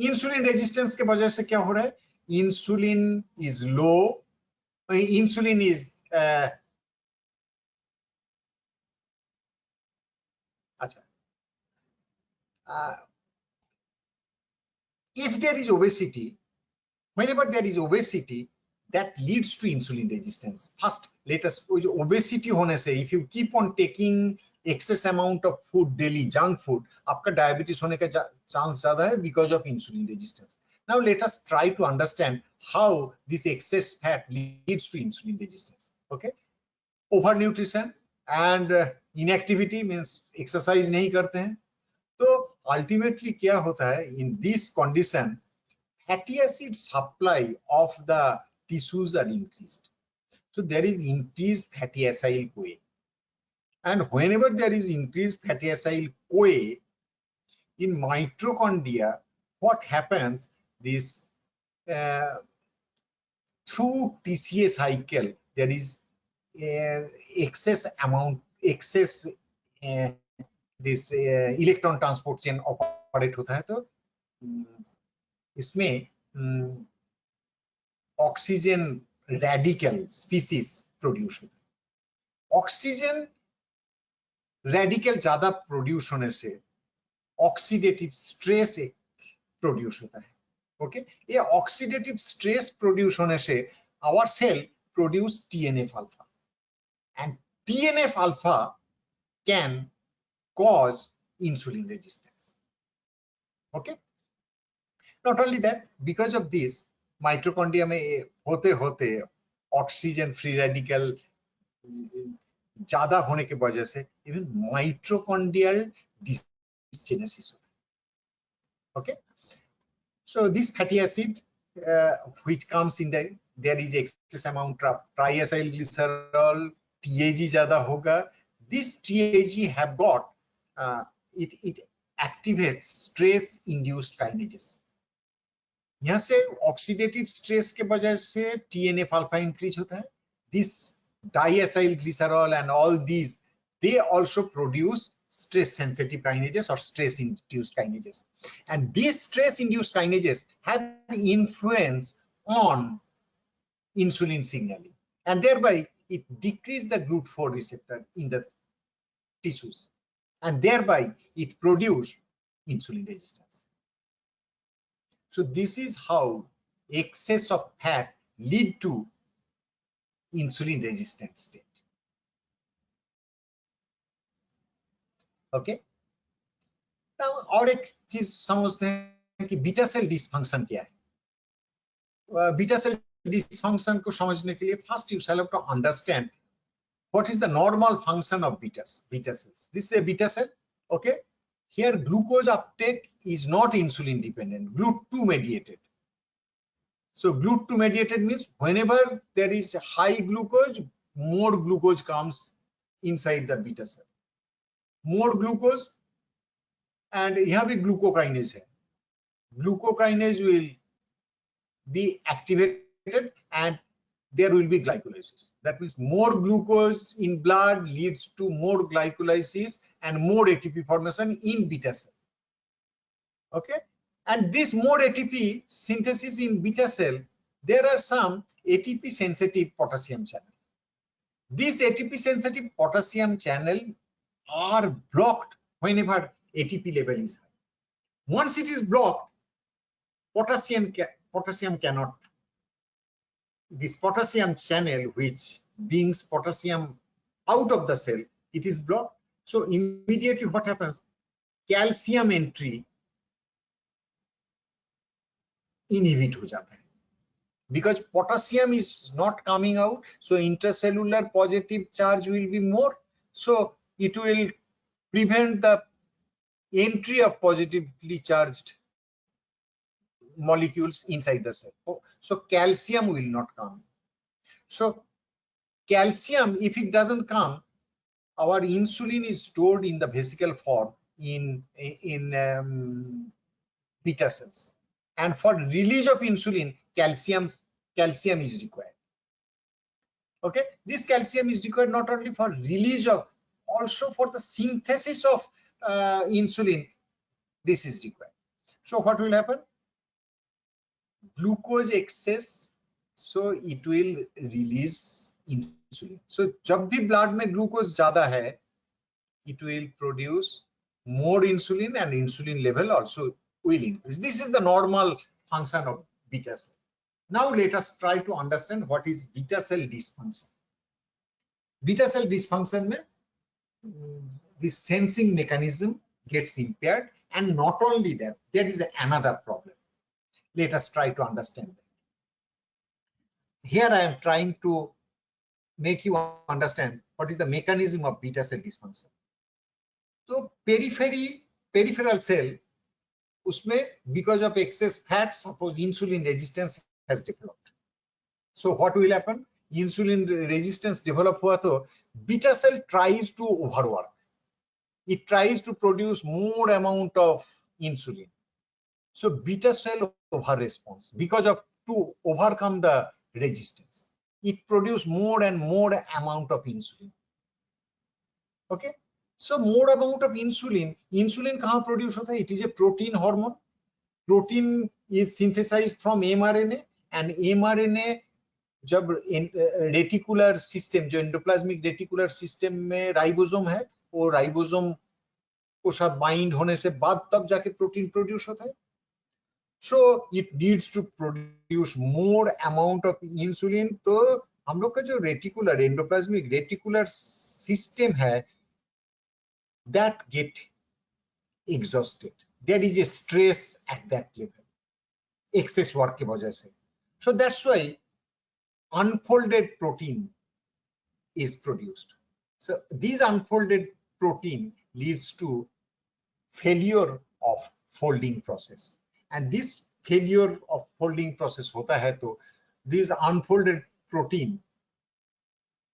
insulin resistance के वजह से क्या हो रहा है? Insulin is low, insulin is अच्छा, if there is obesity, whenever there is obesity, that leads to insulin resistance. First, let us, obesity होने से, if you keep on taking excess amount of food daily, junk food, आपका diabetes होने का chance ज़्यादा है because of insulin resistance. Now let us try to understand how this excess fat leads to insulin resistance. Okay, overnutrition and inactivity means exercise नहीं करते हैं. तो ultimately क्या होता है? In this condition, fatty acid supply of the tissues are increased. So there is increased fatty acyl CoA. And whenever there is increased fatty acyl CoA in mitochondria, what happens? This through TCA cycle, there is excess amount, excess this electron transport chain operate होता है. तो इसमें oxygen radical species produce होता है. Oxygen radical ज्यादा produce होने से oxidative stress produce होता है. ओके, ये ऑक्सीडेटिव स्ट्रेस प्रोड्यूस होने से our cell produce TNF alpha, and TNF alpha can cause insulin resistance. Okay, not only that, because of this mitochondria में होते होते ऑक्सीजन फ्री रेडिकल ज्यादा होने की वजह से इवन माइटोकॉन्ड्रियल डिसजेनेसिस होता है. Okay, so this fatty acid which comes in there is excess amount of triacyl glycerol, TAG ज्यादा होगा. This TAG have got it activates stress induced kinases. यहाँ से ऑक्सीडेटिव स्ट्रेस के वजह से TNF alpha इंक्रीज होता है. This diacyl glycerol and all these, they also produce stress sensitive kinases or stress induced kinases, and these stress induced kinases have influence on insulin signaling, and thereby it decreases the GLUT4 receptor in the tissues, and thereby it produces insulin resistance. So this is how excess of fat lead to insulin resistant state. Okay, now और एक चीज समझते हैं कि beta cell dysfunction क्या है. Beta cell dysfunction को समझने के लिए first you have to understand what is the normal function of beta cells. This is a beta cell. Okay, here glucose uptake is not insulin dependent, GLUT2 mediated. So GLUT2 mediated means whenever there is high glucose, more glucose comes inside the beta cell. More glucose, and यहाँ भी glucokinase है. Glucokinase will be activated and there will be glycolysis. That means more glucose in blood leads to more glycolysis and more ATP formation in beta cell. Okay, and this more ATP synthesis in beta cell, there are some ATP sensitive potassium channel. These ATP sensitive potassium channel are blocked whenever ATP level is high. Once it is blocked, potassium cannot. This potassium channel which brings potassium out of the cell, it is blocked. So immediately what happens? Calcium entry inhibit ho jata hai. Because potassium is not coming out, so intracellular positive charge will be more. So it will prevent the entry of positively charged molecules inside the cell. So calcium will not come. So calcium, if it doesn't come, our insulin is stored in the vesicle form in beta cells. And for release of insulin, calcium is required. Okay, this calcium is required not only for release of, also for the synthesis of insulin. This is required. So what will happen? Glucose excess, so it will release insulin. So जब भी blood में glucose ज़्यादा है, it will produce more insulin and insulin level also will increase. This is the normal function of beta cell. Now let us try to understand what is beta cell dysfunction. Beta cell dysfunction में the sensing mechanism gets impaired, and not only that, there is another problem. Let us try to understand that. Here I am trying to make you understand what is the mechanism of beta cell dysfunction. So peripheral cell, usme because of excess fat, suppose insulin resistance has developed. So what will happen? Insulin resistance develop hua to beta cell tries to overwork. It tries to produce more amount of insulin. So beta cell over response, because of to overcome the resistance, it produce more and more amount of insulin. Okay, so more amount of insulin kahan produce hota hai? It is a protein hormone. Protein is synthesized from mRNA, and mRNA जब reticular system, जो endoplasmic reticular system में ribosome है, वो ribosome को साथ bind होने से बाद तब जाके प्रोटीन प्रोड्यूस होता है. So it needs to produce more amount of insulin. तो हम लोग का जो रेटिकुलर एंडोप्लाज्मिक रेटिकुलर सिस्टम है, that get exhausted. There is a stress at that level, excess work की वजह से. So that's why unfolded protein is produced. So these unfolded protein leads to failure of folding process, and this failure of folding process hota hai to this unfolded protein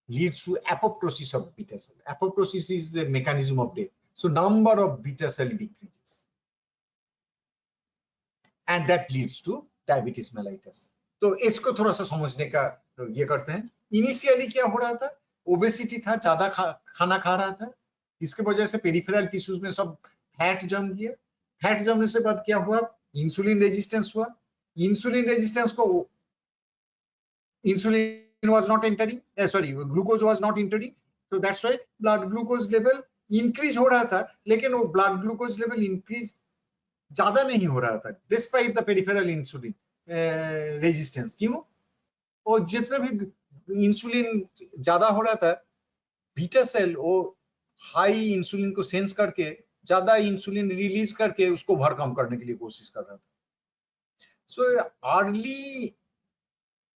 leads to apoptosis of beta cell. Apoptosis is the mechanism of death. So number of beta cell decreases, and that leads to diabetes mellitus. तो इसको थोड़ा सा समझने का ये करते हैं. Initially क्या हो रहा था? ओबेसिटी था, ज्यादा खाना खा रहा था, इसके वजह से पेरिफेरल टिश्यूज में सब फैट जम गया. फैट जमने से बाद क्या हुआ? इंसुलिन रेजिस्टेंस हुआ. इंसुलिन रेजिस्टेंस को insulin was not entering, sorry glucose was not entering, so that's why blood glucose level increase हो रहा था, लेकिन वो ब्लड ग्लूकोज लेवल इंक्रीज ज्यादा नहीं हो रहा था despite the peripheral insulin resistance. क्यों? और जितना भी इंसुलिन ज्यादा हो रहा था, बीटा सेल वो हाई इंसुलिन को सेंस करके ज्यादा इंसुलिन रिलीज करके उसको ओवरकम करने के लिए कोशिश कर रहा था. सो अर्ली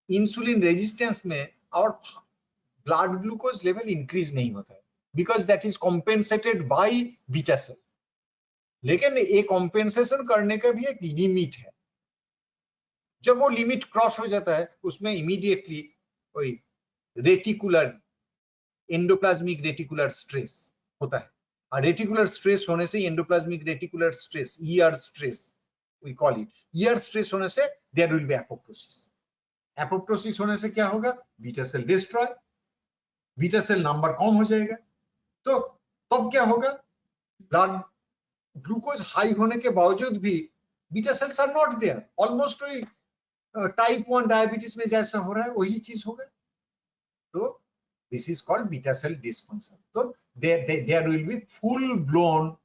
इंसुलिन रेजिस्टेंस में और ब्लड ग्लूकोज लेवल इंक्रीज नहीं होता है, because that is compensated by beta cell. लेकिन ये कॉम्पेंसेशन करने का भी एक लिमिट है. जब वो लिमिट क्रॉस हो जाता है, उसमें इमीडिएटली वही रेटिकुलर एंडोप्लाज्मिक रेटिकुलर स्ट्रेस होता है. और रेटिकुलर स्ट्रेस होने से endoplasmic reticular stress ER stress we call it, ER stress होने से there will be apoptosis. Apoptosis होने से क्या होगा, beta cell destroy, beta cell number कम हो जाएगा। तो तब क्या होगा, ब्लड ग्लूकोज हाई होने के बावजूद भी beta cells are not there, almost वही टाइप 1 डायबिटीज में जैसा हो रहा है वही चीज होगा। तो this is called beta cell dysfunction. तो there will be full blown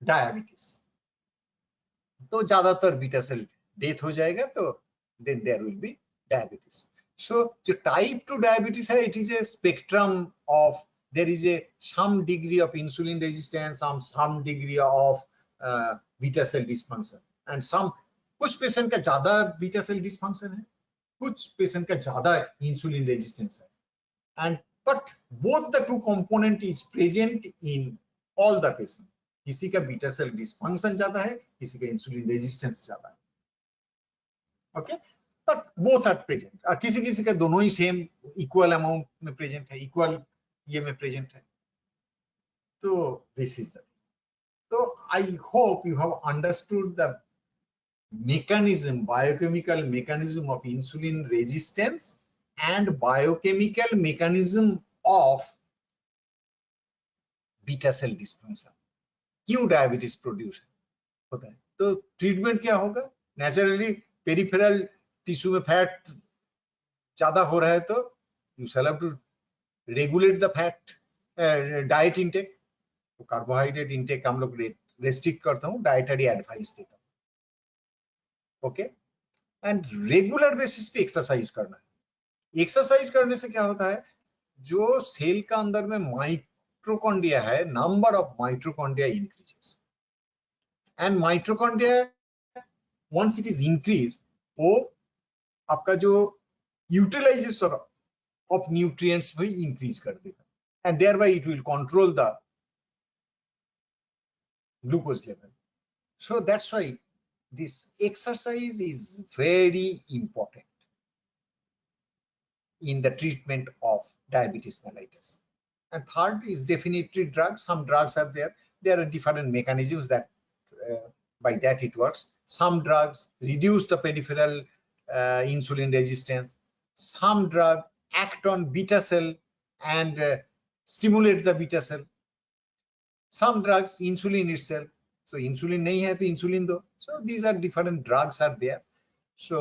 diabetes, तो ज्यादातर बीटा सेल डेथ हो जाएगा, तो then there will be diabetes. So जो टाइप 2 डायबिटीज है, it is a spectrum of, there is a some degree of insulin resistance, some degree of beta cell dysfunction, and some कुछ patient का ज्यादा beta cell dysfunction है, कुछ patient का ज्यादा insulin resistance है, and but both the two component is present in all the patient. किसी का बीटा सेल डिसफंक्शन ज्यादा है, किसी का इंसुलिन रेजिस्टेंस ज्यादा है, okay, but both are present. और किसी किसी का दोनों ही सेम इक्वल अमाउंट में प्रेजेंट है, इक्वल ये में प्रेजेंट है। तो दिस इज द, तो I hope you have understood the mechanism, biochemical mechanism of insulin resistance and biochemical mechanism of beta cell dysfunction, क्यों डायबिटीज प्रोड्यूस होता है। तो ट्रीटमेंट क्या होगा, नेचुरली पेरिफेरल टिश्यू में फैट ज्यादा हो रहा है तो you shall have to regulate the fat diet intake. तो कार्बोहाइड्रेट इंटेक हम लोग रेस्ट्रिक्ट करता हूँ, डाइटरी एडवाइस देता हूँ, ओके। एंड रेगुलर बेसिस पे एक्सरसाइज करना है। एक्सरसाइज करने से क्या होता है, जो सेल का अंदर में माइटोकॉन्ड्रिया है, number of mitochondria increases, and mitochondria once it is increase, वो आपका जो यूटिलाइजेशन ऑफ न्यूट्रिएंट्स भी इंक्रीज कर देगा, and thereby it will control the glucose level. So that's why this exercise is very important in the treatment of diabetes mellitus. And third is definitely drugs. Some drugs are there. There are different mechanisms that by that it works. Some drugs reduce the peripheral insulin resistance. Some drugs act on beta cell and stimulate the beta cell. Some drugs, insulin itself. So insulin nahi hai to insulin do. So these are different drugs are there. So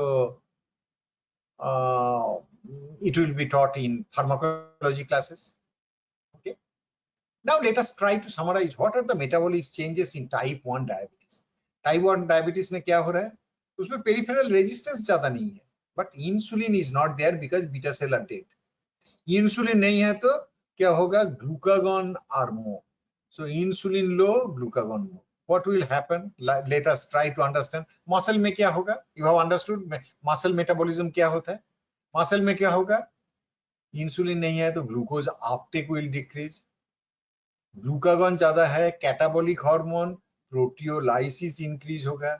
it will be taught in pharmacology classes. Okay. Now let us try to summarize what are the metabolic changes in type 1 diabetes. Type 1 diabetes में क्या हो रहा है, उसमें peripheral resistance ज्यादा नहीं है, but insulin is not there because beta cell are dead. Insulin नहीं है तो क्या होगा, glucagon are more. So insulin low, glucagon more. What will happen? Let us try to understand. Muscle में क्या होगा? You have understood muscle metabolism क्या होता है? Muscle में क्या होगा? Insulin नहीं है तो glucose uptake will decrease. Glucagon ज्यादा है, catabolic hormone proteolysis increase होगा.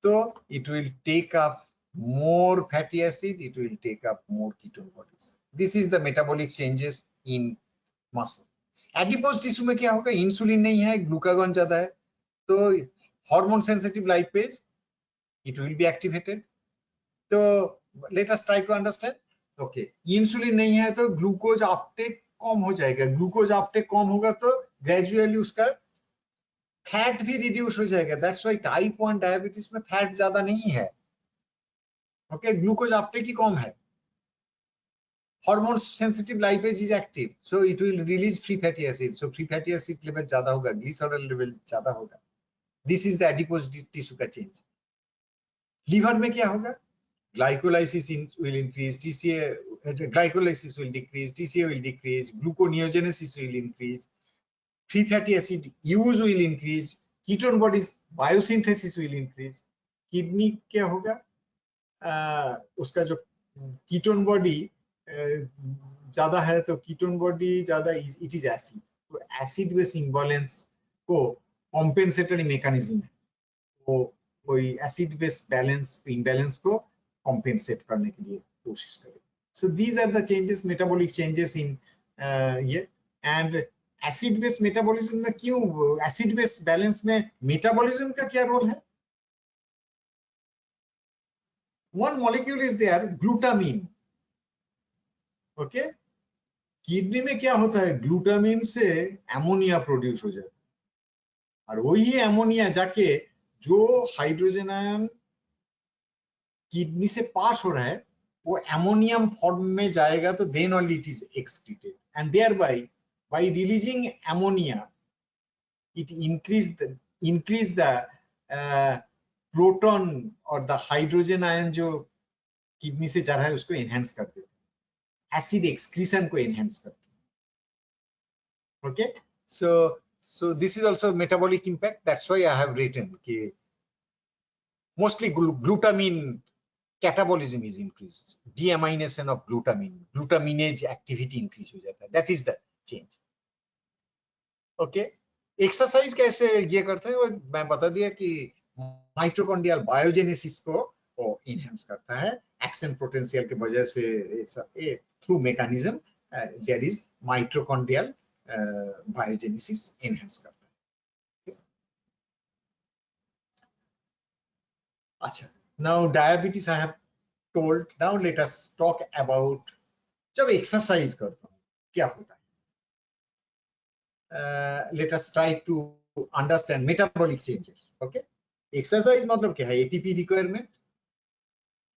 तो it will take up more fatty acid. It will take up more ketone bodies. This is the metabolic changes in muscle. Adipose tissue में क्या होगा, insulin नहीं है, glucagon ज्यादा है, तो hormone sensitive lipase it will be activated. तो let us try to understand, okay, insulin नहीं है तो ग्लूकोज अपटेक कम हो जाएगा, ग्लूकोज अपटेक कम होगा तो ग्रेजुअली उसका फैट भी रिड्यूस हो जाएगा। दैट्स व्हाई टाइप 1 डायबिटीज में फैट ज्यादा नहीं है, ओके, ग्लूकोज अपटेक ही कम है। Hormone sensitive lipase is active, so it will release free fatty acid. So free fatty acid level ज्यादा होगा, glycerol level ज्यादा होगा. This is the adipose tissue का change. Liver में क्या होगा? Glycolysis will increase, glycolysis will decrease, TCA will decrease, gluconeogenesis will increase, free fatty acid use will increase, ketone bodies biosynthesis will increase. Kidney क्या होगा? उसका जो ketone body ज्यादा है तो कीटोन बॉडी ज्यादा, इट इज एसिड, तो acid base imbalance को कॉम्पेंसेटरी मैकेनिज्म है, वो कोई एसिड बेस बैलेंस इम्बैलेंस को कॉम्पेंसेट करने के लिए कोशिश करे। So these are the changes, metabolic changes in ये, एंड एसिड बेस मेटाबॉलिज्म में क्यों, एसिड बेस बैलेंस में मेटाबॉलिज्म का क्या रोल है? One molecule is there, glutamine. Okay, kidney में क्या होता है, ग्लूटामीन से एमोनिया प्रोड्यूस हो जाता है, और वही एमोनिया जाके जो हाइड्रोजन आयन किडनी से पास हो रहा है वो एमोनियम फॉर्म में जाएगा, तो then only it is excreted, and thereby releasing ammonia it increase the proton और द हाइड्रोजन आयन जो किडनी से जा रहा है उसको एनहेंस कर देते हैं, एसिड एक्सक्रीशन को एनहेंस करते हैं। Okay, so this is also metabolic impact, that's why I have written कि mostly glutamine catabolism is increased, deamination of glutaminase activity increase हो जाता है, that is the change। okay, exercise कैसे ये करते हैं वो मैं बता दिया कि माइटोकॉन्ड्रियल बायोजेनेसिस को इनहेंस करता है, एक्शन पोटेंशियल के वजह से through mechanism there is mitochondrial biogenesis enhance करता है। अच्छा, now diabetes I have told, now let us talk about जब एक्सरसाइज करता हूँ क्या होता है। Let us try to understand metabolic changes। okay, exercise मतलब क्या है, ATP requirement।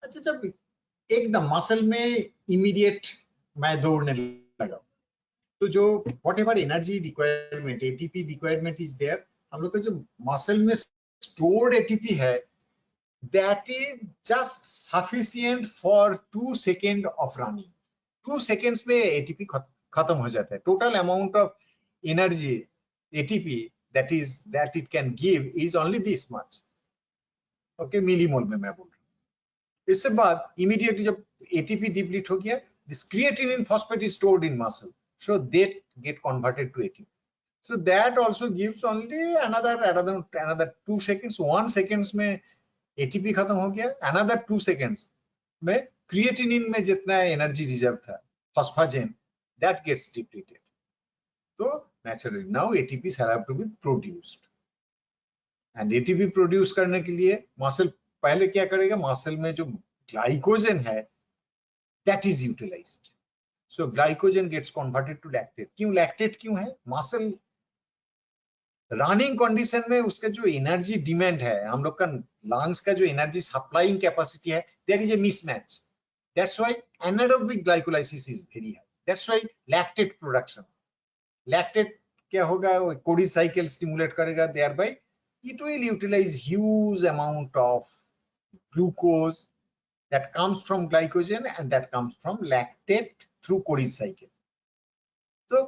अच्छा, जब एकदम मसल में इमीडिएट मैं दौड़ने लगा तो जो whatever energy requirement, ATP requirement is there, हम लोग का जो मसल में स्टोर्ड ATP है that is just sufficient for 2 second of running. 2 seconds में ATP खत्म हो जाता है। Total amount of energy ATP that it can give is only this much। okay, millimole में मैं बोल रहा हूँ। इससे बाद इमीडिएटली जब ATP डिप्लीट हो गया, this creatinine phosphate is stored in muscle, so they get converted to ATP, so that also gives only another 2 seconds। 1 seconds में ATP खत्म हो गया, another 2 seconds में creatinine में जितना एनर्जी रिजर्व था फॉस्फाजेन that gets depleted। तो naturally now ATP shall have to be produced, and ATP produce करने के लिए मसल पहले क्या करेगा, मसल में जो ग्लाइकोजन है that is utilized, so glycogen gets converted to lactate। क्यों लैक्टेट क्यों है, मसल रनिंग कंडीशन में उसका जो एनर्जी डिमांड है, हम लोग का लंग्स का जो एनर्जी सप्लाइंग कैपेसिटी है, there is a mismatch, that's why anaerobic glycolysis is very high, that's why lactate production. Lactate क्या होगा, वो कोडी साइकिल स्टिमुलेट करेगा, thereby it will utilize huge amount of glucose that comes from glycogen and that comes from lactate through Cody cycle। so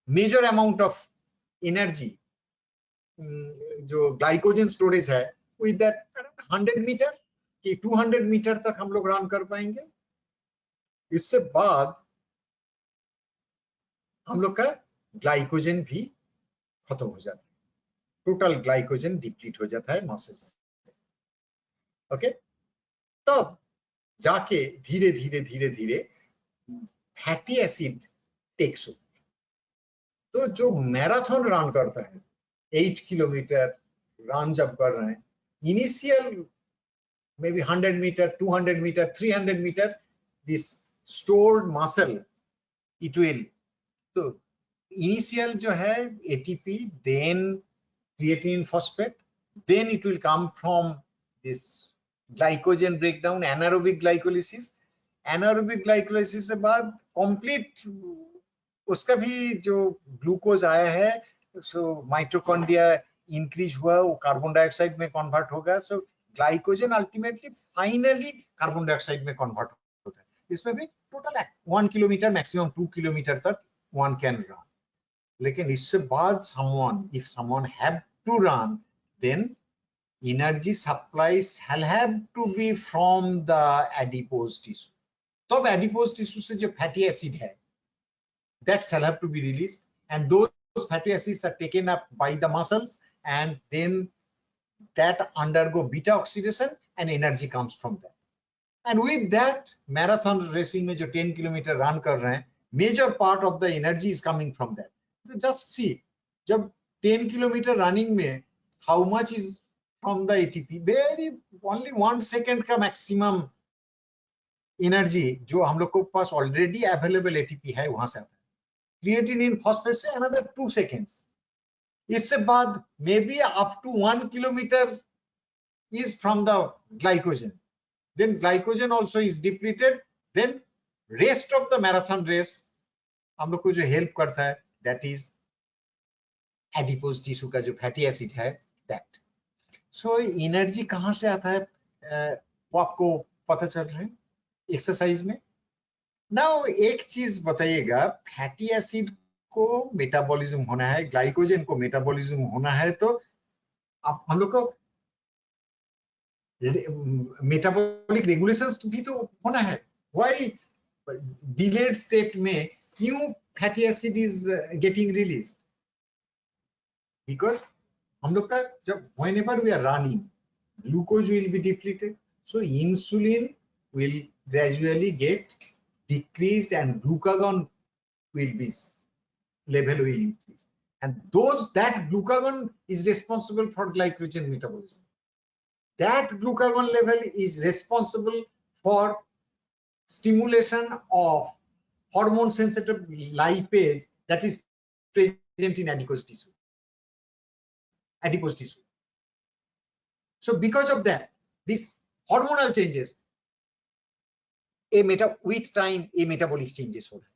major amount of energy जो glycogen storage है with that 100 metre कि 200 metre तक हम लोग run कर पाएंगे। इससे बाद हम लोग का ग्लाइकोजन भी खत्म हो जाता है, टोटल ग्लाइकोजन डिप्लीट हो जाता है मसल से। ओके, तब जाके धीरे धीरे धीरे धीरे फैटी एसिड टेक्स हो। तो जो मैराथन रन करता है 8 किलोमीटर रन जब कर रहे हैं, initial maybe 100 metre 200 metre 300 metre this stored muscle it will, तो इनिशियल जो है ATP then creatinine phosphate, then it will come from this glycogen breakdown, anaerobic glycolysis। anaerobic glycolysis से बाद complete उसका भी जो ग्लूकोज आया है, सो माइटोकॉन्ड्रिया इंक्रीज हुआ, वो कार्बन डाइऑक्साइड में कन्वर्ट होगा, so glycogen ultimately finally carbon dioxide में कन्वर्ट होता है। इसमें भी टोटल 1 किलोमीटर मैक्सिमम 2 किलोमीटर तक वन कैन रन, लेकिन इससे बाद someone if someone have to run, then energy supply shall have to be from the adipose tissue। तब adipose tissue से जो fatty acid है that shall have to be released, and those fatty acids are taken up by the muscles and then that undergo beta oxidation and energy comes from that। and with that marathon racing में जो 10 kilometre run कर रहे हैं, major part of the energy is coming from that। Just see, जब 10 kilometre running में how much is from the ATP, very only 1 second का maximum energy जो हम लोग को पास ऑलरेडी अवेलेबल एटीपी है वहां से आता है। क्रिएटिनिन फॉस्फेट से अनदर 2 सेकेंड्स, इससे बाद maybe up to 1 kilometre is from the glycogen, then glycogen also is depleted, then rest of the marathon race हम लोग को जो हेल्प करता है that is adipose tissue का जो फैटी एसिड है that। so एनर्जी कहां से आता है वो आपको पता चल रहा है एक्सरसाइज में। नाउ एक चीज बताइएगा, फैटी एसिड को मेटाबॉलिज्म होना है, ग्लाइकोजन को मेटाबॉलिज्म होना है, तो आप हम लोग को मेटाबॉलिक रेगुलेशंस भी तो होना है। व्हाई डिलेड स्टेट में क्यों fatty acid is getting release? Because हम लोग का जब whenever we are running glucose will be depleted, so insulin will gradually get decreased and glucagon will be level will increase, and that glucagon is responsible for glycogen metabolism. That glucagon level is responsible for stimulation of hormone sensitive lipase that is present in adipose tissue. So because of that, these hormonal changes, with time a metabolic changes हो रहा है।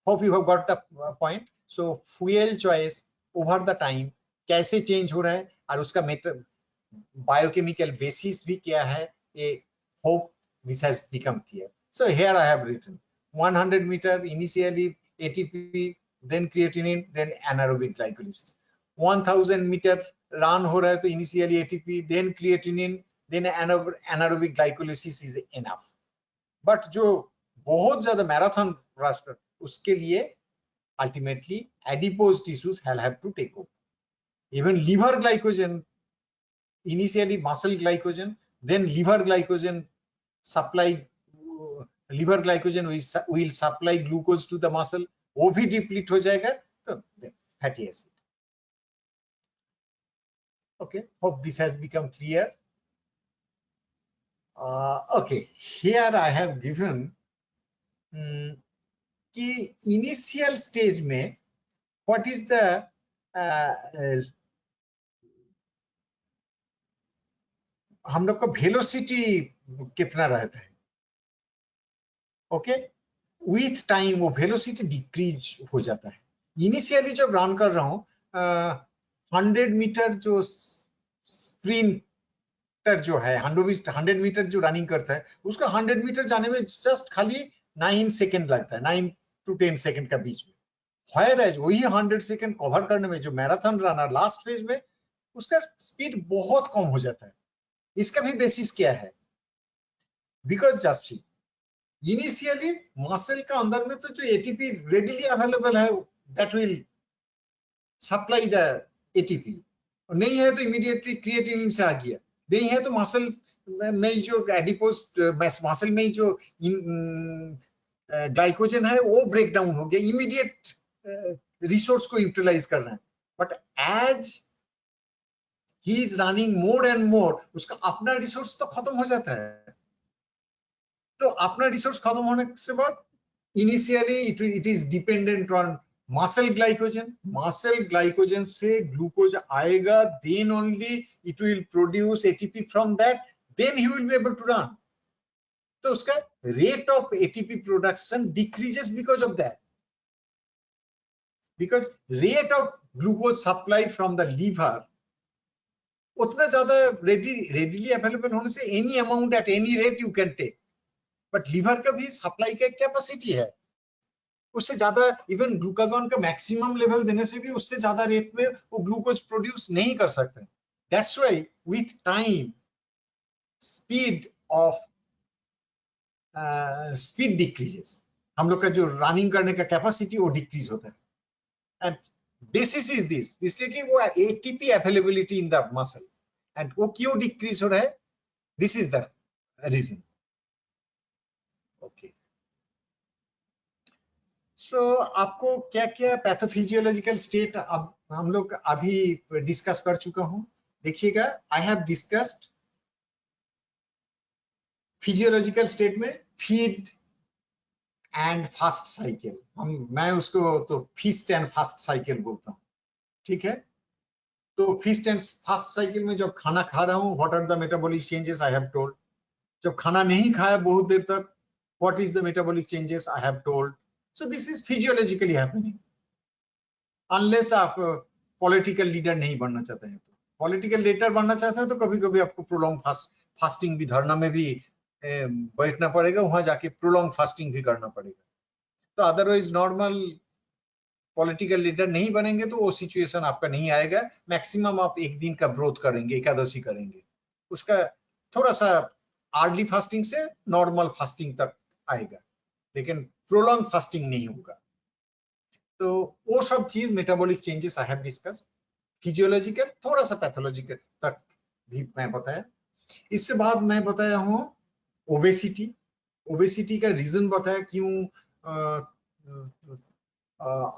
Hope you have got the point. So fuel choice over the time कैसे change हो रहा है और उसका biochemical basis भी क्या है, ये hope this has become clear. So here I have written 100 meter initially ATP, then creatinine, then anaerobic glycolysis. 1000 meter run हो रहा है तो initially ATP, then creatinine, then anaerobic glycolysis is enough. But जो बहुत ज्यादा मैराथन रास्ता, उसके लिए ultimately adipose tissues have to take over. Even liver glycogen, initially muscle glycogen, then liver glycogen will supply glucose to the muscle, वो भी deplete हो जाएगा तो fatty acid. Okay, hope this has become clear. Okay, here I have given कि initial stage में what is the हम लोग का वेलोसिटी कितना रहता है। ओके, विथ टाइम वो वेलोसिटी डिक्रीज हो जाता है। इनिशियली जब रन कर रहा हूं 100 मीटर जो स्प्रिंटर जो है 100 मीटर जो रनिंग करता है उसका 100 मीटर जाने में जस्ट खाली 9 सेकेंड लगता है, 9 to 10 सेकेंड का बीच में। व्हेयरएज वही 100 सेकेंड कवर करने में जो मैराथन रनर लास्ट फेज में उसका स्पीड बहुत कम हो जाता है। इसका भी बेसिस क्या है? बिकॉज जस्ट इनिशियली मसल का अंदर में तो जो एटीपी रेडिली अवेलेबल है that will supply the ATP, नहीं है तो इमीडिएटली क्रिएटिनिन से आ गया, नहीं है तो मसल में जो एडिपोज मसल में जो ग्लाइकोजन है वो ब्रेक डाउन हो गया, इमीडिएट रिसोर्स को यूटिलाइज कर रहे हैं। But as he is running more and more, उसका अपना रिसोर्स तो खत्म हो जाता है। तो अपना रिसोर्स खत्म होने से बाद initially it is dependent on muscle glycogen, muscle glycogen से ग्लूकोज आएगा, then only it will produce ATP from that, then he will be able to run. तो उसका rate of ATP production decreases because of that, because rate of glucose supply from the liver उतना ज्यादा readily available होने से any amount at any rate you can take, but liver का भी supply का capacity है, उससे ज्यादा इवन ग्लूकागॉन का मैक्सिमम लेवल देने से भी उससे ज्यादा रेट में वो ग्लूकोज प्रोड्यूस नहीं कर सकते। That's why with time speed decreases, हम लोग का जो रनिंग करने का कैपेसिटी वो डिक्रीज होता है। एंड बेसिस इज दिस, इसलिए कि वो ATP availability in the muscle, and वो क्यों डिक्रीज हो रहा है, this is the reason. Okay, so आपको क्या क्या पैथोफिजियोलॉजिकल स्टेट अब हम लोग अभी डिस्कस कर चुका हूं। देखिएगा, I have discussed physiological state में फीड एंड फास्ट साइकिल, मैं उसको तो फीस्ट एंड फास्ट साइकिल बोलता हूँ, ठीक है। तो फीस्ट एंड फास्ट साइकिल में जब खाना खा रहा हूँ, what are the metabolic changes I have told. जब खाना नहीं खाया बहुत देर तक, what is the metabolic changes I have told. So this is physiologically happening. Unless आप पॉलिटिकल लीडर नहीं बनना चाहते हैं। तो पॉलिटिकल लीडर बनना चाहते हैं तो कभी कभी आपको प्रोलॉन्ग फास्टिंग भी, धरना में भी बैठना पड़ेगा, वहां जाके प्रोलॉन्ग फास्टिंग भी करना पड़ेगा। तो अदरवाइज नॉर्मल पॉलिटिकल लीडर नहीं बनेंगे तो वो सिचुएशन आपका नहीं आएगा। मैक्सिमम आप एक दिन का व्रत करेंगे, एकादशी करेंगे, उसका थोड़ा सा अर्ली फास्टिंग से नॉर्मल फास्टिंग तक आएगा, लेकिन प्रोलॉन्ग फास्टिंग नहीं होगा। तो वो सब चीज metabolic changes I have discuss, physiological, थोड़ा सा पैथोलॉजिकल तक भी मैं बताया। इससे बाद मैं बताया हूँ ओबेसिटी। ओबेसिटी का रीजन बताया, क्यों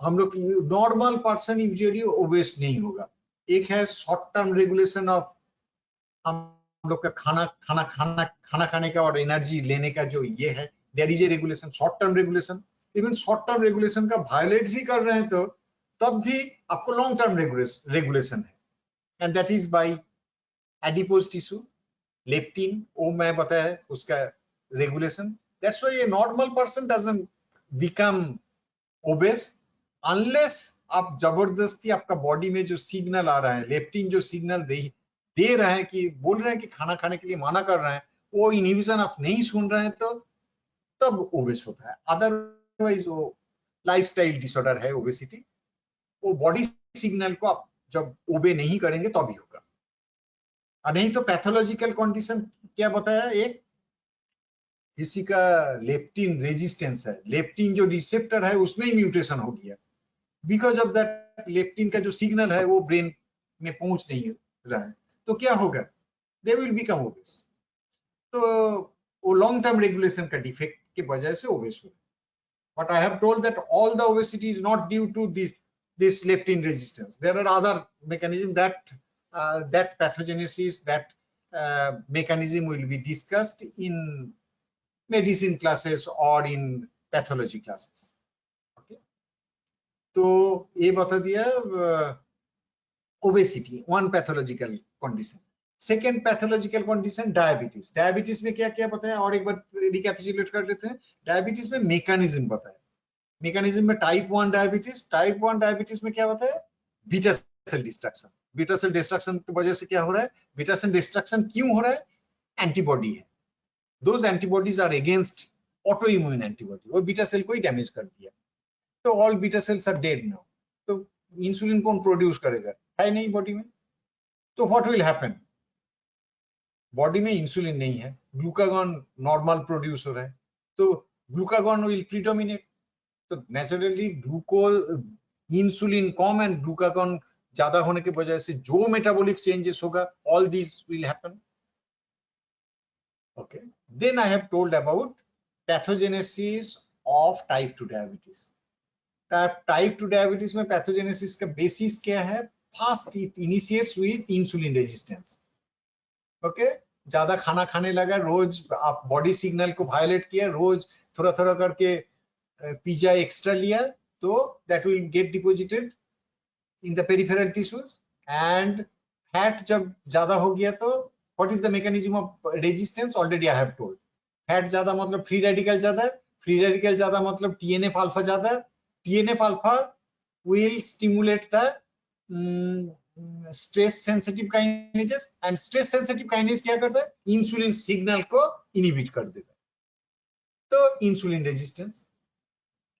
हम लोग नॉर्मल पर्सन यूजुअली ओबेस नहीं होगा। एक है शॉर्ट टर्म रेगुलेशन ऑफ हम लोग का खाना खाने का और एनर्जी लेने का, जो ये है, there is a regulation, short term regulation. Even short term regulation का वायलेट भी कर रहे हैं तो तब भी आपको लॉन्ग टर्म रेगुलेशन है, and that is by adipose tissue, leptin, वो मैं बताया उसका रेगुलेशन। That's why a normal person doesn't become obese unless आप जबरदस्ती, आपका बॉडी में जो सिग्नल आ रहा है, लेप्टिन जो सिग्नल दे रहे हैं कि बोल रहे हैं कि खाना खाने के लिए मना कर रहे हैं, वो इनहिबिशन आप नहीं सुन रहे हैं तो तब ओबेस होता है। अदरवाइज वो लाइफस्टाइल डिसऑर्डर है ओबेसिटी। वो बॉडी सिग्नल को आप जब ओबे नहीं करेंगे तभी होगा, और नहीं तो पैथोलॉजिकल कंडीशन क्या बताया, एक किसी का लेप्टिन रेजिस्टेंस है, लेप्टिन जो रिसेप्टर है उसमें ही म्यूटेशन हो गया, बिकॉज ऑफ दैट लेप्टिन का जो सिग्नल है वो ब्रेन में पहुंच नहीं रहा है, तो क्या होगा, दे विल बिकम ओबेस। तो वो लॉन्ग टर्म रेगुलेशन का डिफेक्ट की वजह से ओबेस हो। But I have told that all the obesity is not due to this leptin resistance. There are other mechanisms that pathogenesis, that mechanism will be discussed in medicine classes or in pathology classes. Okay, तो ये बता दिया obesity, one pathological condition. Second pathological condition diabetes. Diabetes में क्या क्या बताया और एक बार रिकैपिचुलेट कर लेते हैं। डायबिटीज में मैकेनिज्म बताया, मैकेनिज्म में टाइप 1 डायबिटीज, टाइप 1 डायबिटीज में क्या बताया, beta cell destruction. Beta cell destruction की वजह से क्या हो रहा है, बीटा सेल डिस्ट्रक्शन क्यों हो रहा है, एंटीबॉडी है, those antibodies are against auto immune antibody, वो बीटा सेल को ही डैमेज कर दिया, तो all beta cells are dead now. तो इंसुलिन कौन प्रोड्यूस करेगा, है नहीं बॉडी में, तो व्हाट विल हैपन, बॉडी में इंसुलिन नहीं है, ग्लूकागॉन नॉर्मल प्रोड्यूस हो रहा है, तो ग्लूकागॉन विल प्रीडोमिनेट, तो नेचुरली ग्लूकोज इंसुलिन कम एंड ग्लूकागॉन ज्यादा होने की वजह से जो मेटाबॉलिक चेंजेस होगा, all this will happen. Okay, then I have told about pathogenesis of type 2 diabetes. Type 2 diabetes में पैथोजेनेसिस का बेसिस क्या है, first it initiates with insulin resistance. Okay, ज्यादा खाना खाने लगा, रोज आप बॉडी सिग्नल को वायलेट किया, रोज थोड़ा थोड़ा करके पिज्जा एक्स्ट्रा लिया, तो that will get deposited in the peripheral tissues, and fat जब ज्यादा हो गया तो what is the mechanism of resistance, already I have told। Fat ज्यादा मतलब फ्री रेडिकल ज्यादा, फ्री रेडिकल ज्यादा मतलब TNF अल्फा ज्यादा, TNF alpha will stimulate the stress sensitive kinases, and stress sensitive kinase क्या करता है, इंसुलिन सिग्नल को इनहिबिट कर देता है, तो insulin resistance.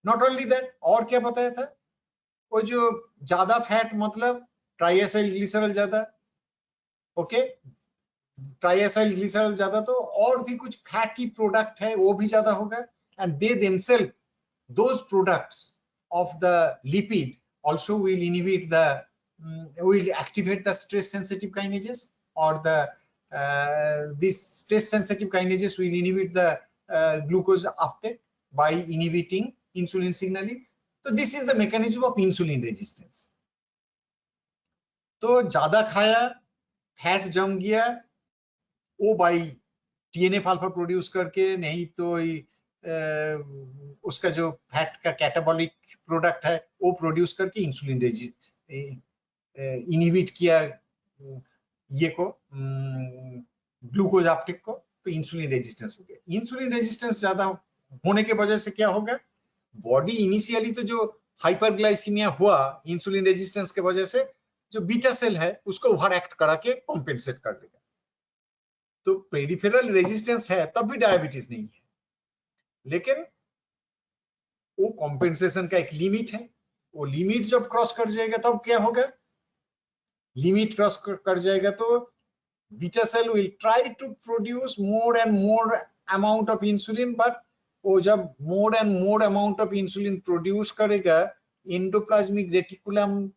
Not only that, और क्या बताया था, वो जो ज्यादा फैट मतलब ट्राइएसाइल ग्लिसरॉल ज्यादा, ओके, ट्राइएसाइल ग्लिसरॉल ज्यादा तो और भी कुछ फैटी प्रोडक्ट है वो भी ज्यादा होगा, and they themselves, those products of the lipid also will inhibit the will activate the stress sensitive kinases, or the this stress sensitive kinases will inhibit the glucose uptake by inhibiting insulin signaling, तो this is the mechanism of insulin resistance. तो ज्यादा खाया, fat जम गया, वो by TNF alpha produce करके, नहीं तो उसका जो फैट का कैटाबॉलिक प्रोडक्ट है वो प्रोड्यूस करके इंसुलिन इनहिबिट किया ये को ग्लूकोज अपटेक को, तो इंसुलिन रेजिस्टेंस हो गया। इंसुलिन रेजिस्टेंस ज्यादा होने के वजह से क्या होगा, बॉडी इनिशियली तो जो हाइपरग्लाइसीमिया हुआ इंसुलिन रेजिस्टेंस के वजह से, जो बीटा सेल है उसको ओवर एक्ट करा के कॉम्पेंसेट कर देगा। तो पेरिफेरल रेजिस्टेंस है तब भी डायबिटीज नहीं है, लेकिन वो कॉम्पेंसेशन का एक लिमिट है। वो लिमिट जब क्रॉस कर जाएगा तब क्या होगा, लिमिट क्रॉस कर जाएगा तो beta cell will try to produce more and more amount of insulin, but वो जब more and more amount of insulin produce करेगा, एंडोप्लाज्मिक रेटिकुलम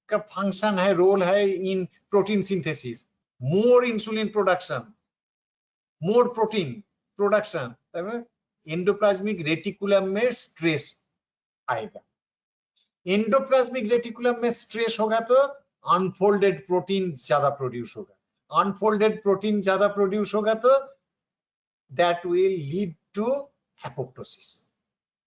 का फंक्शन है, रोल है in protein synthesis, more insulin production, more protein production, endoplasmic reticulum में stress आएगा। Endoplasmic reticulum में stress होगा तो अनफोल्डेड प्रोटीन ज्यादा प्रोड्यूस होगा, अनफोल्डेड प्रोटीन ज्यादा प्रोड्यूस होगा तो that will lead to apoptosis,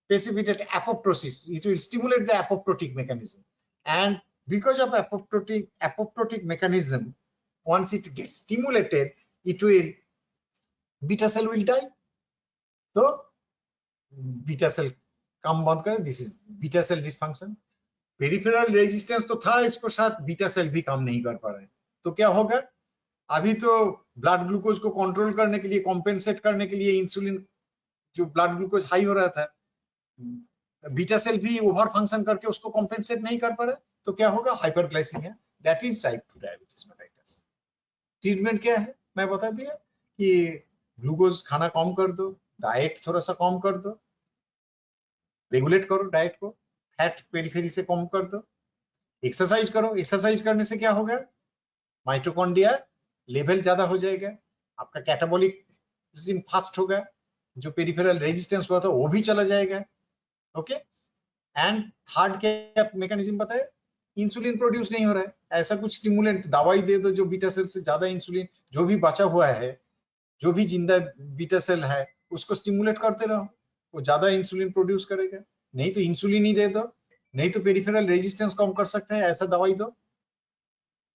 precipitate apoptosis. It will stimulate the apoptotic mechanism, and because of apoptotic mechanism, once it gets stimulated, it will, beta cell will die. So beta cell काम बंद करें, this is beta cell dysfunction. Peripheral resistance तो था, इसको साथ beta cell भी काम नहीं कर पा रहे हैं, तो क्या होगा, अभी तो ब्लड ग्लूकोज को कंट्रोल करने के लिए, कॉम्पेंसेट करने के लिए इंसुलिन, जो ब्लड ग्लूकोज हाई हो रहा था, बीटा सेल भी ओवर फंक्शन करके उसको कॉम्पेंसेट नहीं कर पा रहा, तो क्या होगा, hyperglycaemia, that is type 2 diabetes mellitus. Treatment क्या है, मैं बता दिया कि ग्लूकोज खाना कम कर दो, डाइट थोड़ा सा कम कर दो, रेगुलेट करो डाइट को, फैट पेरिफेरी से कम कर दो, एक्सरसाइज करो। एक्सरसाइज करने से क्या होगा, माइटोकॉन्ड्रिया लेवल ज्यादा हो जाएगा, आपका कैटाबॉलिक फास्ट होगा, जो पेरिफेरल रेजिस्टेंस हुआ था वो भी चला जाएगा। ओके, एंड थर्ड क्या मैकेनिज्म बताए, इंसुलिन प्रोड्यूस नहीं हो रहा है, ऐसा कुछ स्टिमुलेंट दवाई दे दो जो बीटा सेल से ज्यादा इंसुलिन, जो भी बचा हुआ है, जो भी जिंदा बीटा सेल है उसको स्टिमुलेट करते रहो, वो ज्यादा इंसुलिन प्रोड्यूस करेगा। नहीं तो इंसुलिन ही दे दो, नहीं तो पेरिफेरल रेजिस्टेंस कम कर सकते हैं, ऐसा दवाई दो।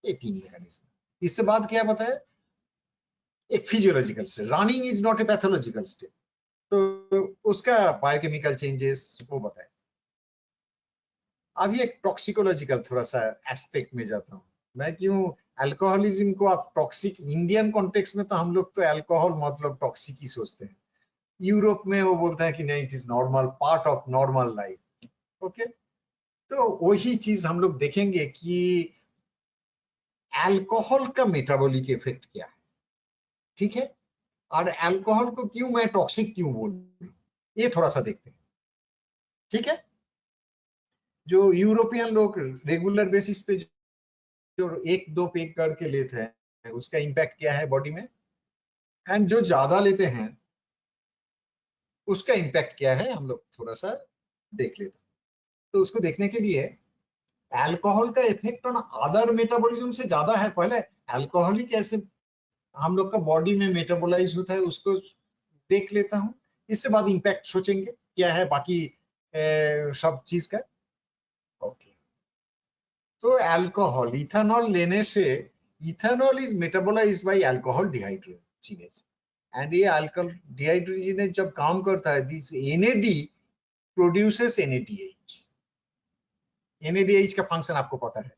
ये 3 मैकेनिज्म। इससे बाद क्या बताया, एक physiological state, running is not a pathological state, तो उसका बायोकेमिकल चेंजेस वो बताए। अभी एक टॉक्सिकोलॉजिकल थोड़ा सा एस्पेक्ट में जाता हूँ मैं, क्यों अल्कोहलिज्म को आप टॉक्सिक, इंडियन कॉन्टेक्स्ट में तो हम लोग तो अल्कोहल मतलब टॉक्सिक ही सोचते हैं, यूरोप में वो बोलता है कि नहीं, it is normal, part of normal life. Okay, तो वही चीज हम लोग देखेंगे कि अल्कोहल का मेटाबॉलिक इफेक्ट क्या है, ठीक है, और अल्कोहल को क्यों मैं टॉक्सिक क्यों बोल रहा हूं, ये थोड़ा सा देखते हैं, ठीक है। जो यूरोपियन लोग रेगुलर बेसिस पे जो 1-2 पेग करके लेते हैं, उसका इंपैक्ट क्या है बॉडी में, एंड जो ज्यादा लेते हैं उसका इंपैक्ट क्या है, हम लोग थोड़ा सा देख लेते हैं। तो उसको देखने के लिए अल्कोहल का इफेक्ट ऑन अदर मेटाबॉलिज्म से ज्यादा है। पहले अल्कोहल ही कैसे हम लोग का बॉडी में मेटाबोलाइज होता है उसको देख लेता हूँ, इससे बाद इंपैक्ट सोचेंगे क्या है बाकी सब चीज का। ओके, तो अल्कोहल, इथेनॉल लेने से, ethanol is metabolised by alcohol dehydrogenase, and ये अल्कोहल डिहाइड्रोजिनेज जब काम करता है, this NAD produces NADH। NADH का फंक्शन आपको पता है,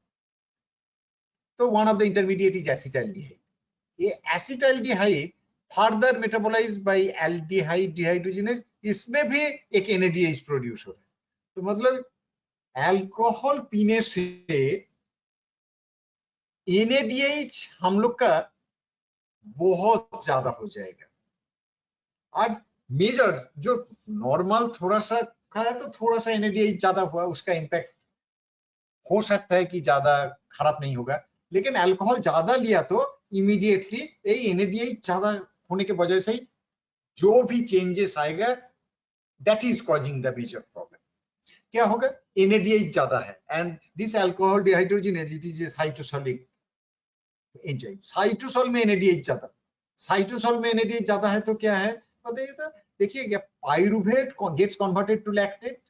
तो one of the intermediate is acetaldehyde. ये acetaldehyde further metabolised by aldehyde dehydrogenase, इसमें भी एक NADH प्रोड्यूस हो रहा है। तो मतलब अल्कोहल पीने से NADH हम लोग का बहुत ज्यादा हो जाएगा, और मेजर जो नॉर्मल थोड़ा सा खाया तो थोड़ा सा NADH ज्यादा हुआ, उसका इंपैक्ट हो सकता है कि ज्यादा खराब नहीं होगा, लेकिन अल्कोहल ज्यादा लिया तो इमीडिएटली ये NADH ज्यादा होने के वजह से जो भी चेंजेस आएगा, that is causing the major problem. क्या होगा, NADH ज्यादा है, and this alcohol dehydrogenase it is a cytosolic enzyme. Cytosol में NADH ज्यादा, साइटोसोल में NADH ज्यादा है तो क्या है बताइए तो, देखिए pyruvate gets converted to lactate,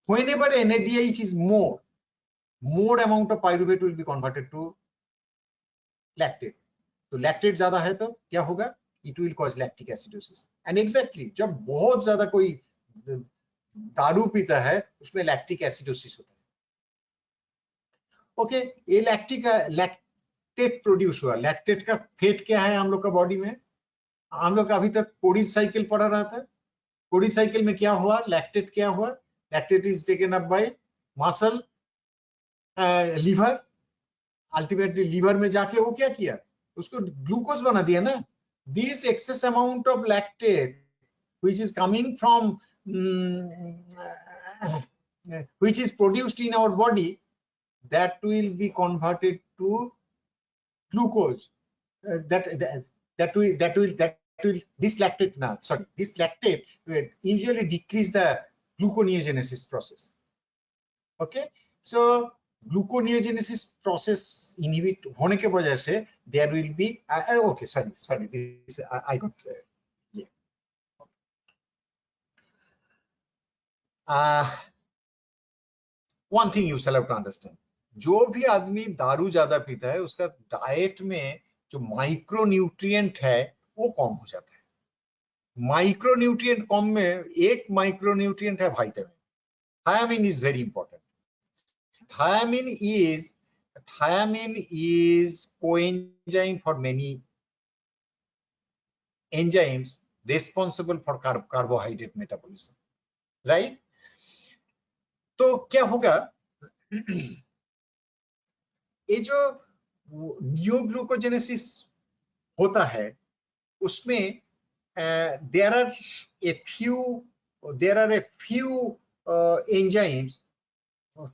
whenever NADH is more amount of pyruvate will be converted to lactate। तो लैक्टेट ज्यादा है तो क्या होगा, it will cause lactic acidosis. And exactly जब बहुत ज्यादा कोई दारू पीता है उसमें लैक्टिक एसिडोसिस होता है। ओके, ये लैक्टेट प्रोड्यूस हुआ। लैक्टेट का फेट क्या है हम लोग का बॉडी में, हम लोग का अभी तक कोडिस साइकिल पढ़ा रहता है। कोडिस साइकिल में क्या हुआ, लैक्टेट क्या हुआ, lactate is taken up by muscle liver, ultimately liver में जाके वो क्या किया, उसको ग्लूकोज बना दिया ना। This access amount of lactate which is coming from which is produced in our body, that will be converted to glucose, that will this lactate will usually decrease the gluconeogenesis process। okay, so gluconeogenesis process inhibit होने के वजह से there will be okay sorry this I got one thing you shall have to understand, जो भी आदमी दारू ज्यादा पीता है उसका डाइट में जो माइक्रो न्यूट्रिएंट है वो कम हो जाता है। माइक्रो न्यूट्रिएंट कम में एक माइक्रो न्यूट्रिएंट है vitamin. Thiamine is very important. thiamine is coenzyme for many enzymes responsible for carbohydrate metabolism, right? तो क्या होगा, ये जो नियोग्लूकोजेनेसिस होता है उसमें there are a few enzymes,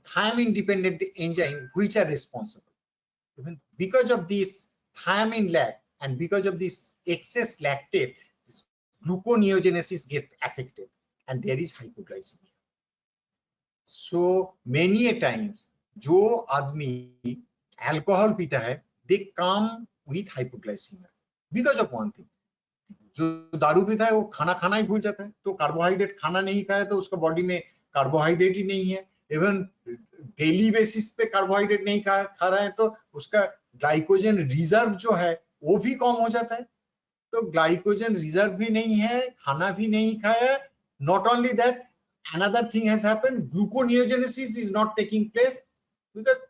thiamine dependent enzyme, which are responsible. Because of this thiamine lack and because of this excess lactate, this gluconeogenesis gets affected and there is hypoglycemia। So many a times जो आदमी alcohol पीता है they come with hypoglycemia because of one thing, जो दारू पीता है वो खाना ही भूल जाता है, तो कार्बोहाइड्रेट खाना नहीं खाया तो उसका बॉडी में कार्बोहाइड्रेट ही नहीं है, इवन डेली बेसिस पे कार्बोहाइड्रेट नहीं खा रहा है तो उसका ग्लाइकोजन रिजर्व जो है वो भी कम हो जाता है। तो ग्लाइकोजन रिजर्व भी नहीं है, खाना भी नहीं खाया, not only that another thing has happened, gluconeogenesis is not taking place because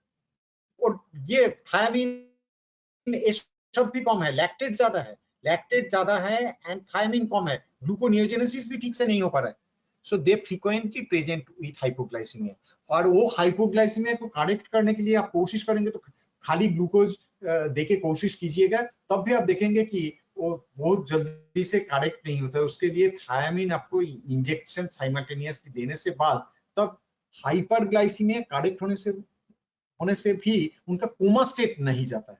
ये thiamine सब भी कम है, लैक्टेट ज्यादा है एंड थायमिन कम है, ग्लूकोनियोजेनेसिस भी ठीक से नहीं हो पा रहा है। सो दे फ्रीक्वेंटली प्रेजेंट विथ हाइपोग्लाइसीमिया, और वो हाइपोग्लाइसीमिया को करेक्ट करने के लिए आप कोशिश करेंगे तो खाली ग्लूकोज देके कोशिश कीजिएगा, तब भी आप देखेंगे कि वो बहुत जल्दी से करेक्ट नहीं होता है। उसके लिए थायमिन आपको इंजेक्शन साइमल्टेनियसली देने से बाद तब हाइपरग्लाइसीमिया करेक्ट होने से भी उनका कोमा स्टेट नहीं जाता है।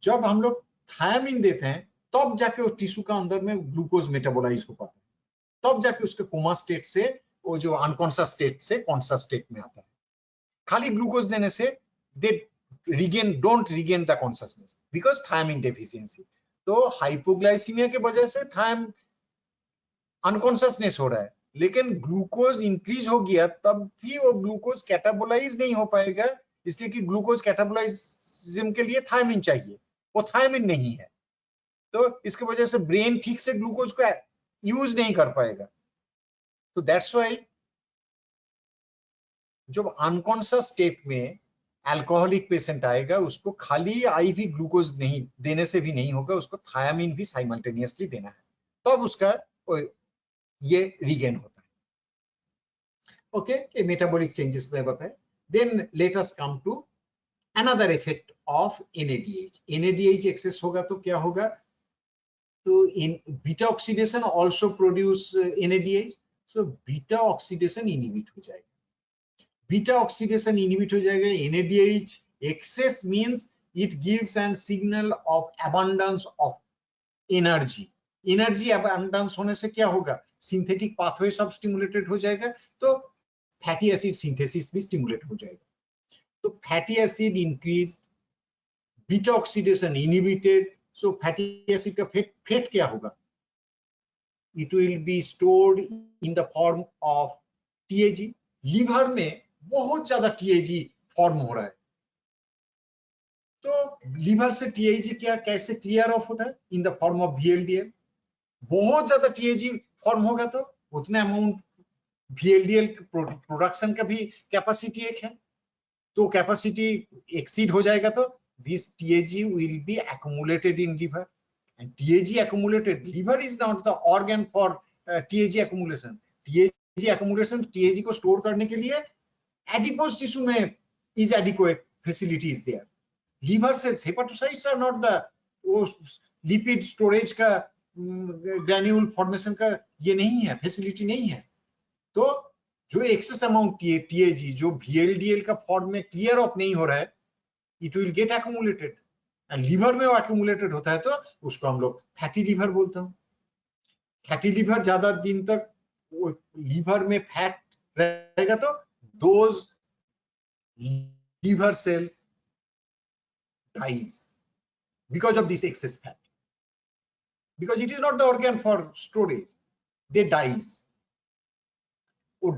जब हम लोग थायमिन देते हैं तब जाके उस टिश्यू का अंदर में ग्लूकोज मेटाबोलाइज हो पाता है, तब जाके उसके कोमा स्टेट से वो जो अनकॉन्शियस स्टेट से कॉन्शियस स्टेट में आता है। खाली ग्लूकोज देने से they don't regain the consciousness because thiamine deficiency. तो हाइपोग्लाइसीमिया के वजह से अनकॉन्शियसनेस हो रहा है, लेकिन ग्लूकोज इंक्रीज हो गया तब भी वो ग्लूकोज कैटाबोलाइज नहीं हो पाएगा, इसलिए कि ग्लूकोज कैटाबोलाइज्म के लिए थायमिन चाहिए, वो थायमिन नहीं है, तो इसके वजह से ब्रेन ठीक से ग्लूकोज को यूज नहीं कर पाएगा। तो दैट्स व्हाई जब अनकॉन्शियस स्टेट में अल्कोहलिक पेशेंट आएगा उसको खाली आईवी ग्लूकोज नहीं देने से भी नहीं होगा, उसको थायमिन भी साइमल्टेनियसली देना है, तब उसका ये रीगेन होता है। ओके, ये मेटाबॉलिक चेंजेस में बताए। Then let us come to another effect of NADH। NADH excess होगा तो क्या होगा, तो in beta oxidation also produce NADH, so beta oxidation inhibit हो जाएगा। बीटा ऑक्सीडेशन इनहिबिट हो जाएगा, NADH excess means it gives an signal of abundance of energy energy abundance होने से क्या होगा, सिंथेटिक पाथवे सब स्टिमुलेटेड हो जाएगा, तो फैटी एसिड सिंथेसिस भी स्टिमुलेट हो जाएगा। तो fatty acid increase, beta oxidation inhibited, so fatty acid का फेट क्या होगा, it will be stored in the form of TAG। Liver में बहुत ज्यादा TAG फॉर्म हो रहा है, तो लीवर से TAG क्या कैसे क्लियर ऑफ होता है, इन द फॉर्म ऑफ VLDL। बहुत ज्यादा TAG फॉर्म होगा तो उतना अमाउंट VLDL प्रोडक्शन का भी कैपेसिटी एक है, तो कैपेसिटी एक्सीड हो जाएगा तो this TAG will be accumulated in liver, and TAG accumulated, liver is not the organ for TAG accumulation। TAG accumulation, TAG को स्टोर करने के लिए adipose tissue में is adequate facility is there। liver cells, hepatocytes are not the वो lipid storage का granule formation का ये नहीं है, फैसिलिटी नहीं है। तो जो एक्सेस अमाउंट TAG जो VLDL का फॉर्म में क्लियर ऑफ नहीं हो रहा है, it will get accumulated, and liver में वो एक्यूमुलेटेड होता है तो उसको हम लोग फैटी लीवर बोलते हैं। फैटी लीवर ज्यादा दिन तक लीवर में फैट रहेगा तो those liver cells dies because of this excess fat, because it is not the organ for storage, they dies. वो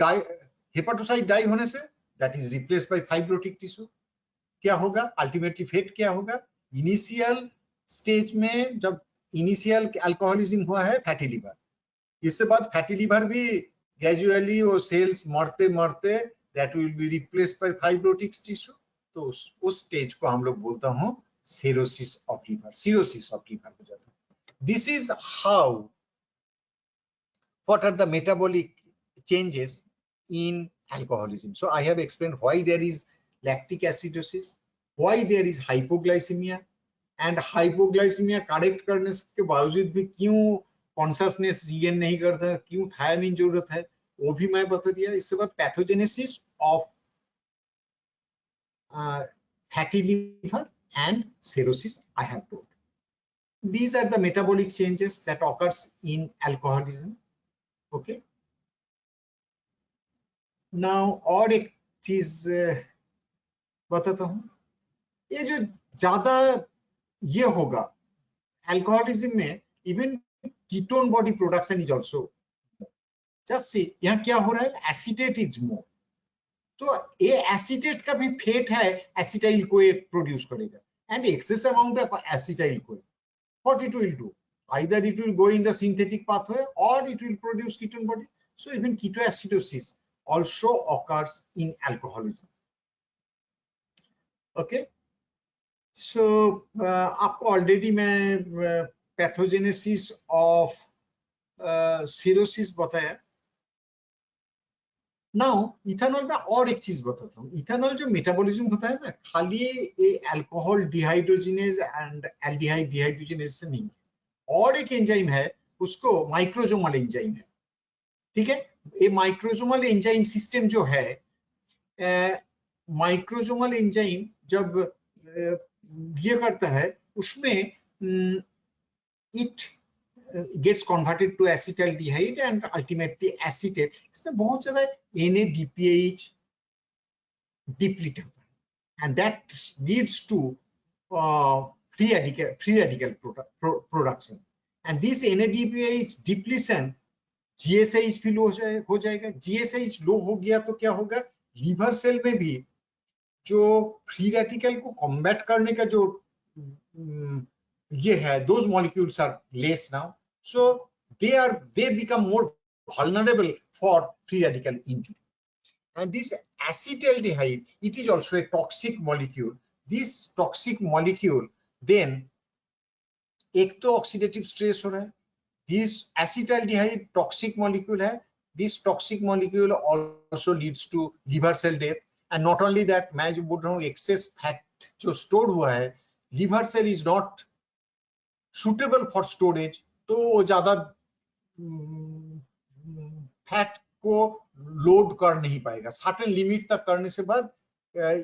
हेपाटोसाइट डाई होने से that is replaced by fibrotic tissue, क्या होगा अल्टीमेटली फेट क्या होगा, इनिशियल स्टेज में जब initial alcoholism हुआ है फैटी लीवर, इससे बाद फैटी लीवर भी ग्रेजुअली वो सेल्स मरते मरते that will be replaced by fibrotic tissue, तो उस स्टेज को हम लोग बोलता हूं cirrhosis of liver, cirrhosis of liver हो जाता है। This is how what are the metabolic changes in alcoholism। So I have explained why there is lactic acidosis, why there is hypoglycemia, and hypoglycemia correct करने के बावजूद भी क्यों consciousness regain नहीं करता, क्यों थायमिन जरूरत है, वो भी मैं बता दिया। इसके बाद pathogenesis of fatty liver and cirrhosis I have told। These are the metabolic changes that occurs in alcoholism। Okay, now और एक चीज बताता हूं, ये जो ज्यादा ये होगा अल्कोहलिज्म में, even ketone body production is also just see, यहाँ क्या हो रहा है एसीटेट इज मोर, तो ये एसीटेट का भी फेट है, एसिटाइल को प्रोड्यूस करेगा and access amount of acetyl co, what it will do, either it will go in the synthetic pathway or it will produce ketone body। So even ketoacidosis also occurs in alcoholism। Okay, so आपको already मैं pathogenesis of cirrhosis बताया। Now ethanol में और एक चीज बताता हूँ, ethanol जो मेटाबॉलिज्म होता है ना, खाली ये alcohol dehydrogenase and aldehyde dehydrogenase से नहीं है, और एक एंजाइम है उसको माइक्रोजोमल एंजाइम है, ठीक है। ये माइक्रोजोमल एंजाइम सिस्टम जो है, माइक्रोजोमल एंजाइम जब ये करता है उसमें it gets converted to acetaldehyde and ultimately acetate। इसमें बहुत ज्यादा NADPH डिप्लीट होता है and that leads to free radical production, and this NADPH depletion GSH भी लो हो जाएगा। GSH लो हो गया तो क्या होगा, लीवर सेल में भी जो फ्री रेडिकल को कॉम्बैट करने का जो ये है, those molecules are less now, so they become more vulnerable for free radical injury। And this acetaldehyde, it is also a toxic molecule। This toxic molecule then एक तो ऑक्सीडेटिव स्ट्रेस हो रहा है, this acetaldehyde toxic molecule है, this toxic molecule also leads to liver cell death। and not only that, मैं जो बोल रहा हूँ एक्सेस फैट जो स्टोर हुआ है, liver cell is not suitable for storage, तो वो ज्यादा फैट को लोड कर नहीं पाएगा, सर्टेन लिमिट तक करने से बाद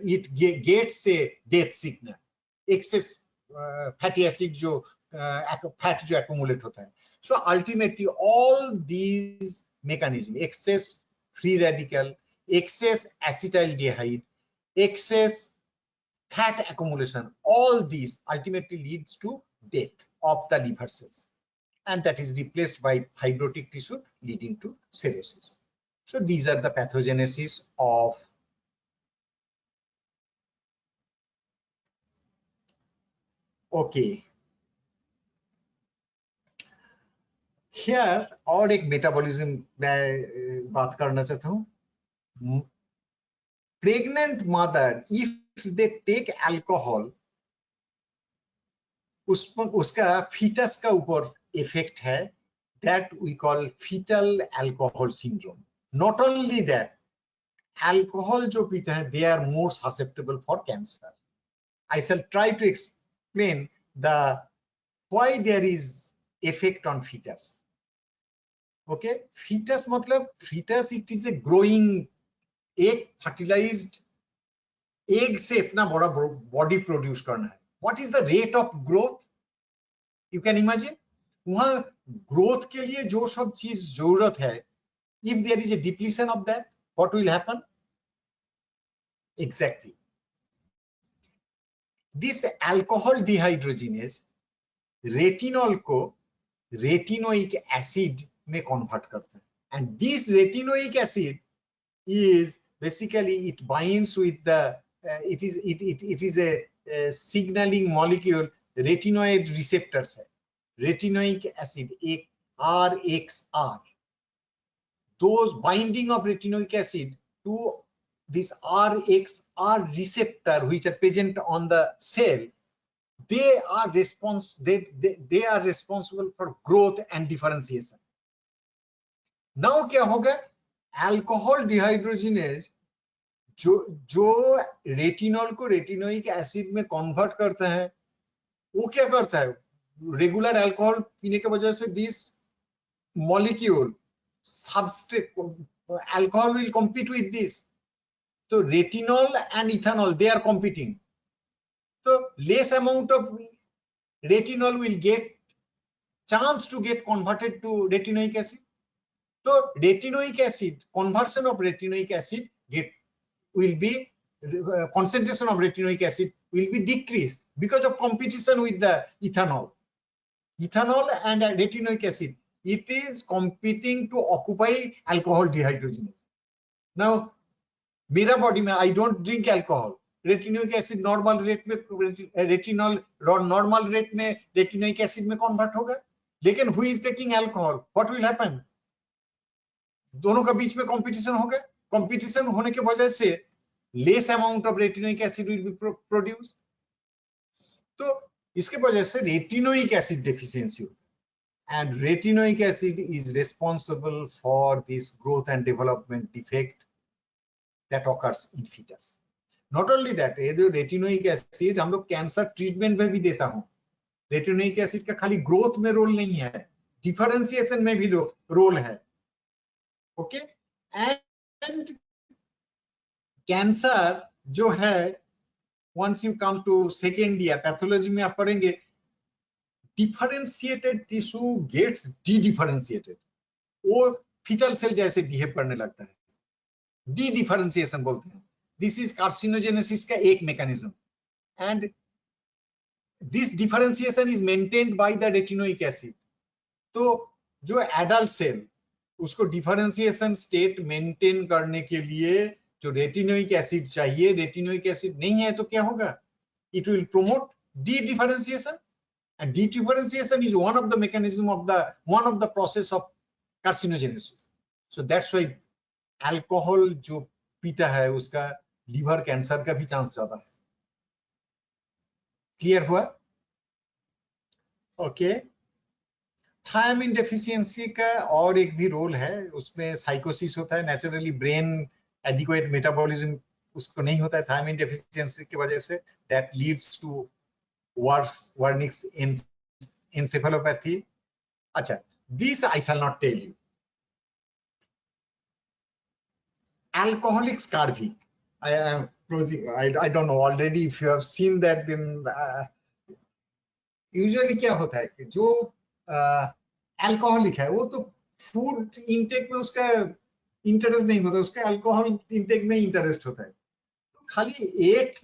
it gets a death signal. Excess fatty acid जो फैट जो एक्यूमुलेट होता है. So ultimately all these mechanisms, excess free radical, excess acetaldehyde, excess fat accumulation, all these ultimately leads to death of the liver cells, and that is replaced by fibrotic tissue leading to cirrhosis. So these are the pathogenesis of okay. Here और एक metabolism मैं बात करना चाहता हूँ. Pregnant mother, if they take alcohol, उसका fetus का ऊपर effect है, that we call fetal alcohol syndrome. Not only that, alcohol जो पीते हैं, they are more susceptible for cancer. I shall try to explain why there is effect on fetus. Okay, fetus मतलब fetus, it is a growing एक fertilized egg से इतना बड़ा body produce करना है. What is the rate of growth? You can imagine. वहाँ growth के लिए जो सब चीज जरूरत है, if there is a depletion of that, what will happen? Exactly. This alcohol dehydrogenase retinol को रेटिनोइक एसिड में कन्वर्ट करता है, and this retinoic acid is basically it binds with the it is a signaling molecule, retinoid receptors है, retinoic acid एक RXR. Those binding of retinoic acid to this RXR receptor which are present on the cell, they are responsible for growth and differentiation. Now क्या होगा, alcohol dehydrogenase जो retinol को retinoic acid में convert करता है, वो क्या करता है, रेगुलर अल्कोहल पीने की वजह से this molecule substrate alcohol will compete with this. So retinol and ethanol, they are competing. So less amount of retinol will get chance to get converted to retinoic acid. So retinoic acid, conversion of retinoic acid will be concentration of retinoic acid will be decreased because of competition with the ethanol. Ethanol and retinoic acid, it is competing to occupy alcohol dehydrogenase. Now, मेरा body में I don't drink alcohol. Retinoic acid normal rate में retinol normal rate में retinoic acid में convert होगा, लेकिन who is taking alcohol, what will happen? दोनों का बीच में कंपटीशन होगा. कंपटीशन होने की वजह से less amount of retinoic acid will be produce. तो इसके वजह से रेटिनोइक एसिड डेफिशिएंसी होता है, and retinoic acid is responsible for this growth and development defect that occurs in fetus. Not only that, ये जो रेटिनोइक एसिड हम लोग कैंसर ट्रीटमेंट में भी देता हूं. रेटिनोइक एसिड का खाली ग्रोथ में रोल नहीं है, डिफरेंशिएशन में भी रोल है. ओके, एंड कैंसर जो है, once you come to second year pathology में आप पढ़ेंगे, डिफरेंशिएटेड टिश्यू गेट्स डी-डिफरेंशिएटेड, वो फीटल सेल जैसे बिहेव करने लगता है. डी डिफरेंशिएशन बोलते हैं. दिस इज कार्सिनोजेनेसिस का एक mechanism, and this differentiation is maintained by the retinoic acid. तो जो एडल्ट सेल, उसको डिफरेंशिएशन स्टेट मेंटेन करने के लिए जो रेटिनोइक एसिड चाहिए, रेटिनोइक एसिड नहीं है तो क्या होगा, it will promote D differentiation, and D differentiation is one of the mechanism of the process of carcinogenesis. So that's why alcohol जो पीता है उसका लीवर कैंसर का भी चांस ज्यादा है. क्लियर हुआ? ओके. थायमिन डेफिशिएंसी का और एक भी रोल है, उसमें साइकोसिस होता है. नेचुरली ब्रेन एडिक्वेट मेटाबॉलिज्म उसको नहीं होता है थायमिन डेफिशिएंसी की वजह से. That leads to Wernicke's encephalopathy. अच्छा, this I shall not tell you. Alcoholic scurvy, I don't know already if you have seen that, then usually क्या होता है कि जो अल्कोहलिक है वो तो फूड इंटेक में उसका इंटरेस्ट नहीं होता, उसका अल्कोहल इंटेक में इंटरेस्ट होता है। तो खाली एक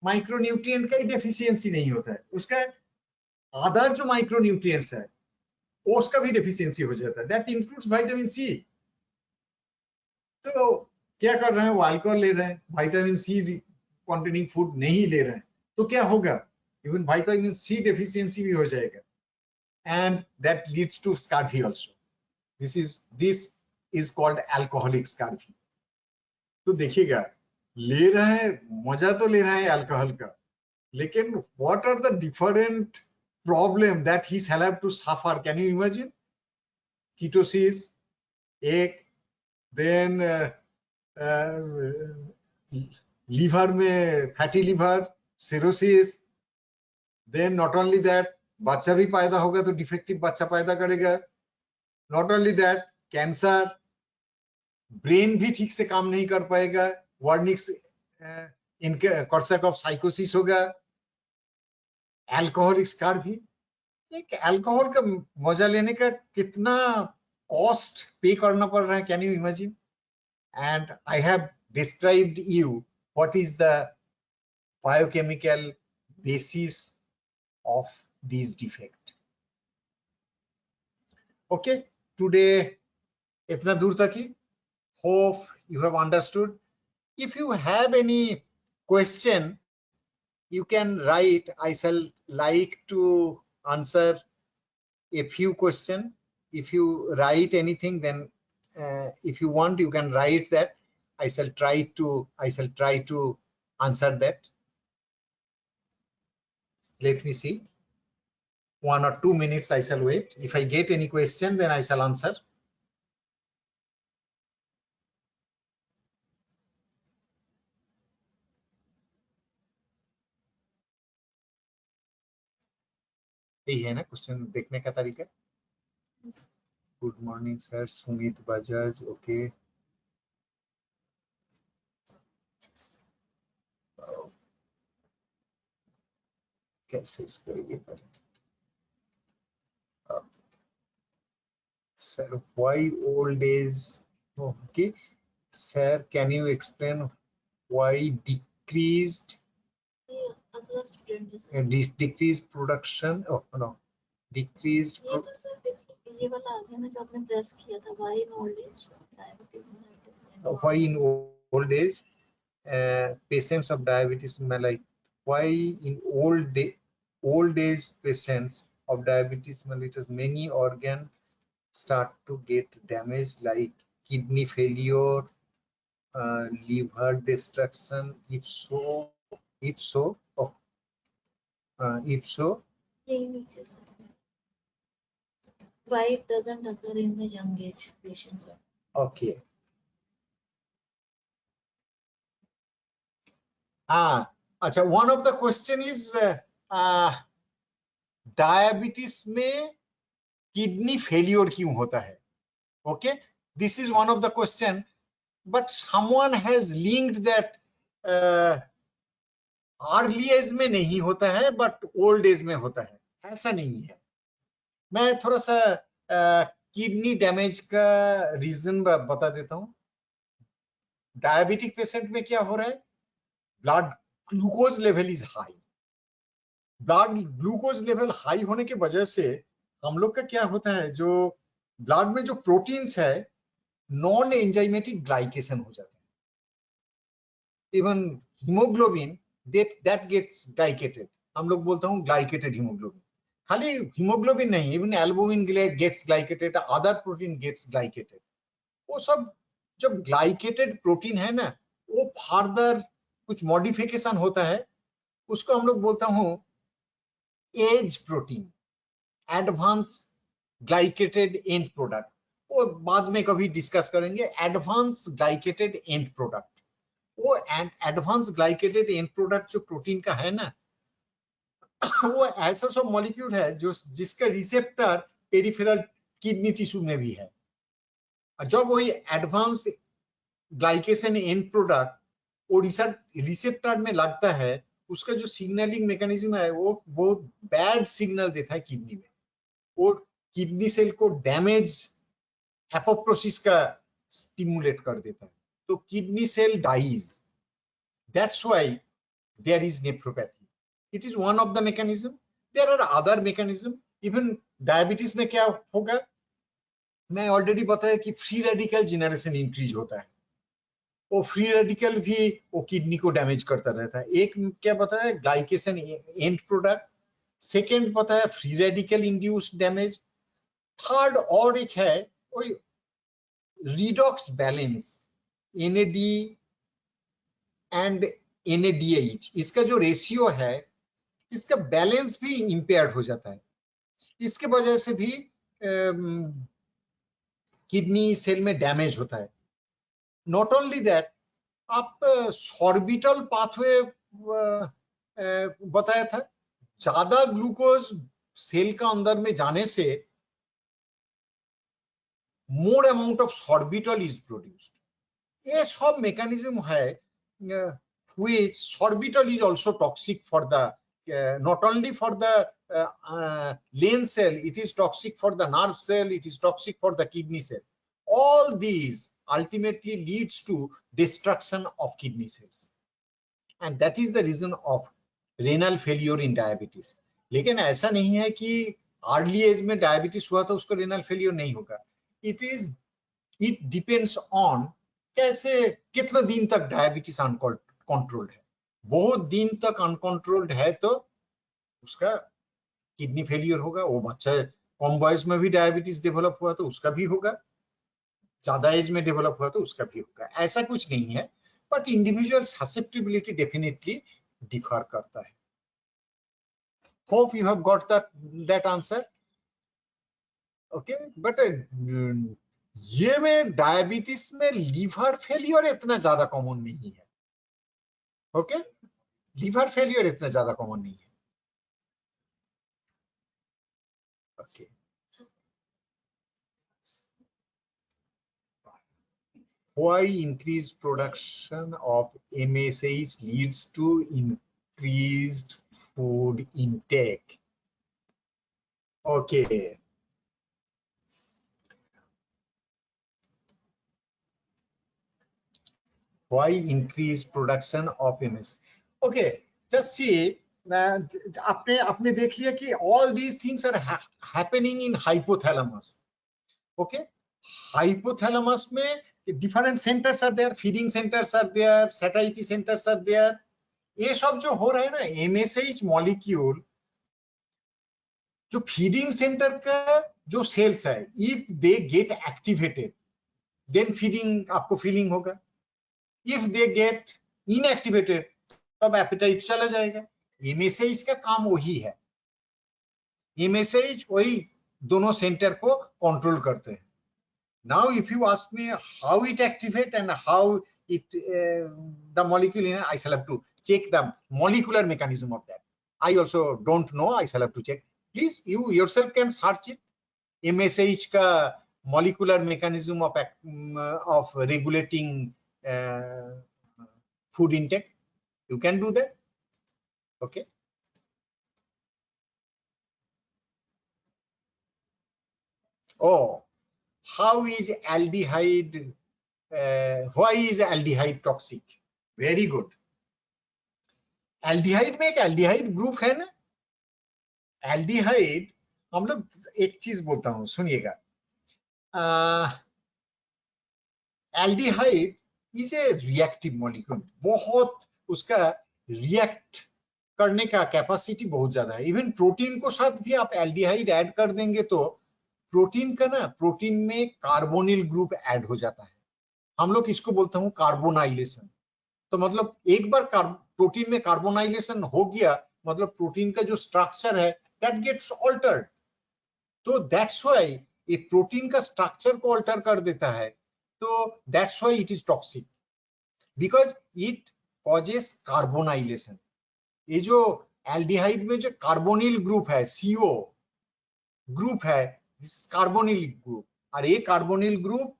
माइक्रोन्यूट्रिएंट का ही डेफिशिएंसी नहीं होता है, उसका अदर जो माइक्रोन्यूट्रिएंट्स है वो उसका भी डेफिशिएंसी हो जाता है, दैट इंक्लूड्स विटामिन सी। तो क्या कर रहे हैं, वो अल्कोहल ले रहे हैं, विटामिन सी कंटेनिंग फूड नहीं ले रहे हैं, तो क्या होगा, इवन विटामिन सी डेफिशिएंसी भी हो जाएगा, and that leads to scurvy also. This is called alcoholic scurvy. तो देखिएगा, ले रहे हैं, मजा तो ले रहे हैं अल्कोहल का, लेकिन what are the different problem that he have to suffer, can you imagine? Ketosis एक, देन लीवर में fatty liver, cirrhosis, then not only that बच्चा भी पैदा होगा तो डिफेक्टिव बच्चा पैदा करेगा, not only that cancer, brain भी ठीक से काम नहीं कर पाएगा, वार्निक्स इनके कोर्सैकॉफ साइकोसिस होगा, अल्कोहलिक स्कार भी। एक अल्कोहल का मजा लेने का कितना कॉस्ट पे करना पड़ रहा है, can you imagine? And I have described you what is the biochemical basis of these defect. Okay, today itna dur tak hi. Hope you have understood. If you have any question, you can write. I shall like to answer a few questions. If you write anything, then if you want, you can write that. I shall try to answer that. Let me see. 1 or 2 minutes I shall wait. If I get any question, then I shall answer. यही है ना question देखने का तरीका? Good morning sir, Sumit Bajaj, okay. कैसे इसको ये पढ़ें? Sir, why old age? Okay, sir, can you explain why decreased decreased production? Oh no, decreased. ये तो सर ये वाला आ गया ना जो आपने प्रेस किया था, why in old age diabetes? Why in old age patients of diabetes mellitus? Why in old age patients of diabetes mellitus many organs start to get damaged, like kidney failure, liver destruction? If so, why it doesn't occur in the young age patients? Okay. अच्छा, one of the question is diabetes में kidney failure क्यों होता है? Okay, this is one of the question, but someone has linked that early age में नहीं होता है but old age में होता है। ऐसा नहीं है। मैं थोड़ा सा किडनी डैमेज का रीजन बता देता हूँ। डायबिटिक पेशेंट में क्या हो रहा है, blood glucose level is high. Blood glucose level high होने की वजह से हम लोग का क्या होता है, जो ब्लड में जो प्रोटीन्स है नॉन एंजाइमेटिक ग्लाइकेशन हो जाता है। Even haemoglobin that gets glycated, हम लोग बोलते हैं ग्लाइकेटेड हीमोग्लोबिन। खाली हीमोग्लोबिन नहीं, even albumin gets glycated, other protein gets glycated. वो सब जब ग्लाइकेटेड प्रोटीन है ना, वो फर्दर कुछ मॉडिफिकेशन होता है, उसको हम लोग बोलता हूँ AGE protein, advance glycated end product. वो बाद में कभी डिस्कस करेंगे, एडवांस ग्लाइकेटेड एंड प्रोडक्ट। वो एडवांस ग्लाइकेटेड एंड प्रोडक्ट जो प्रोटीन का है ना, वो ऐसा सब मॉलिक्यूल है जो जिसका रिसेप्टर पेरिफेरल किडनी टिश्यू में भी है। जब वही एडवांस ग्लाइकेशन एंड प्रोडक्ट वो रिसेप्टर में लगता है, उसका जो सिग्नलिंग मैकेनिज्म है वो बहुत बैड सिग्नल देता है किडनी में, और किडनी सेल को डैमेज एपोप्टोसिस का स्टिमुलेट कर देता है, तो kidney cell dies. That's why there is nephropathy. It is one of the mechanism. There are other mechanism. Even diabetes में क्या होगा, मैं ऑलरेडी बताया कि फ्री रेडिकल जनरेशन इंक्रीज होता है, वो फ्री रेडिकल भी वो किडनी को डैमेज करता रहता है। एक क्या बताया, ग्लाइकेशन एंड प्रोडक्ट। सेकेंड बताया free radical induced damage. Third और एक है वही redox balance, NAD and NADH, इसका जो रेशियो है इसका बैलेंस भी इंपेयर्ड हो जाता है। इसके वजह से भी किडनी सेल में डैमेज होता है। नॉट ओनली दैट, आप सॉर्बिटल पाथवे बताया था, ज्यादा ग्लूकोज सेल का अंदर में जाने से more amount of sorbitol is produced. ये सब मैकेनिज्म है which sorbitol is also toxic for the not only for the lane cell, it is toxic for the nerve cell, it is toxic for the kidney cell. All these ultimately leads to destruction of kidney cells, and that is the reason of renal failure in diabetes. लेकिन ऐसा नहीं है कि early as में diabetes हुआ तो उसको renal failure नहीं होगा। इट डिपेंड्स ऑन कैसे कितना दिन तक डायबिटीज अनकंट्रोल्ड है। बहुत दिन तक अनकंट्रोल्ड है तो उसका किडनी फेलियर होगा। वो बच्चा कम वयस में भी डायबिटीज डेवलप हुआ तो उसका भी होगा, ज्यादा एज में डेवलप हुआ तो उसका भी होगा। ऐसा कुछ नहीं है, but individual susceptibility definitely differ करता है। Hope you have got that answer. Okay, but ये में डायबिटीज में लीवर फेलियर इतना ज्यादा कॉमन नहीं है। ओके, लीवर फेलियर इतना ज्यादा कॉमन नहीं है। Okay, why increased production of MSH leads to increased food intake? Okay. Why increased production of MS? Okay, just see, आपने देख लिया कि all these things are happening in hypothalamus. Okay, hypothalamus में different centers are there, feeding centers are there, satiety centers are there. ये सब जो हो रहा है ना, MSH मॉलिक्यूल जो फीडिंग सेंटर का जो सेल्स है, if they get activated then feeding आपको फीलिंग होगा। इफ दे गेट इनएक्टिवेटेड तब एपेटाइट चला जाएगा। MSH का काम वही है। MSH वही दोनों सेंटर को कंट्रोल करते हैं। Now if you ask me how it activate and how it the molecule, I shall have to check the molecular mechanism of that. I also don't know, I shall have to check. Please, you yourself can search it. MSH ka molecular mechanism of regulating food intake. You can do that. Okay. Oh, how is aldehyde? Why is aldehyde toxic? Very good. Aldehyde में एक aldehyde group है ना। Aldehyde, हम लोग एक चीज बोलता हूं, सुनिएगा। Aldehyde is a reactive molecule, बहुत उसका रिएक्ट करने का कैपेसिटी बहुत ज्यादा है। इवन प्रोटीन को साथ भी आप एल्डिहाइड ऐड कर देंगे तो प्रोटीन का ना, प्रोटीन में कार्बोनिल ग्रुप ऐड हो जाता है। हम लोग इसको बोलते हैं कार्बोनाइलेशन। तो मतलब एक बार प्रोटीन में कार्बोनाइलेशन हो गया, मतलब प्रोटीन का जो स्ट्रक्चर है दैट गेट्स ऑल्टर्ड। तो दैट्स व्हाई ये प्रोटीन का स्ट्रक्चर को ऑल्टर कर देता है, तो that's why it is toxic, because it causes carbonylation. ये जो एल्डिहाइड में जो कार्बोनिल ग्रुप है, CO ग्रुप है, कार्बोनिल ग्रुप, और ये कार्बोनिल ग्रुप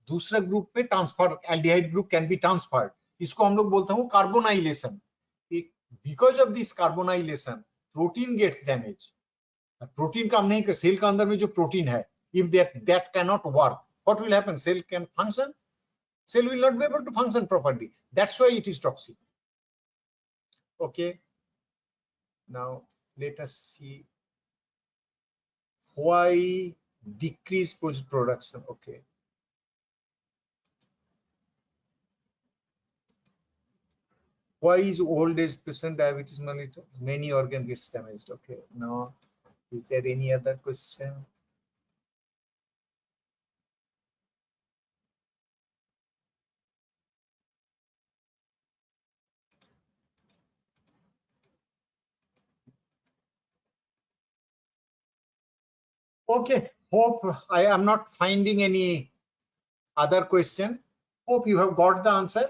दूसरे ग्रुप में transfer, aldehyde group can be transferred. इसको हम लोग बोलते हैं carbonylation. because of this carbonylation protein gets damaged. Protein काम नहीं कर, cell का अंदर में जो protein है, if that cannot work, what will happen? Cell can function? Cell will not be able to function properly. That's why it is toxic. Okay. Now let us see why decrease production. Okay. Why is old age patient diabetes mellitus? Many organ gets damaged. Okay. Now, is there any other question? Okay. Hope I am not finding any other question. Hope you have got the answer.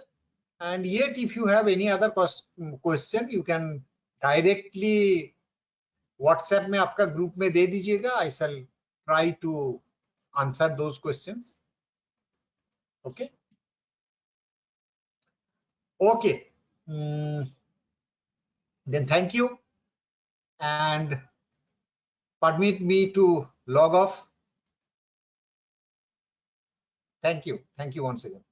And yet, if you have any other question, you can directly WhatsApp में आपका group में दे दीजिएगा. I shall try to answer those questions. Okay. Okay. Then thank you and permit me to log off. Thank you. Thank you once again.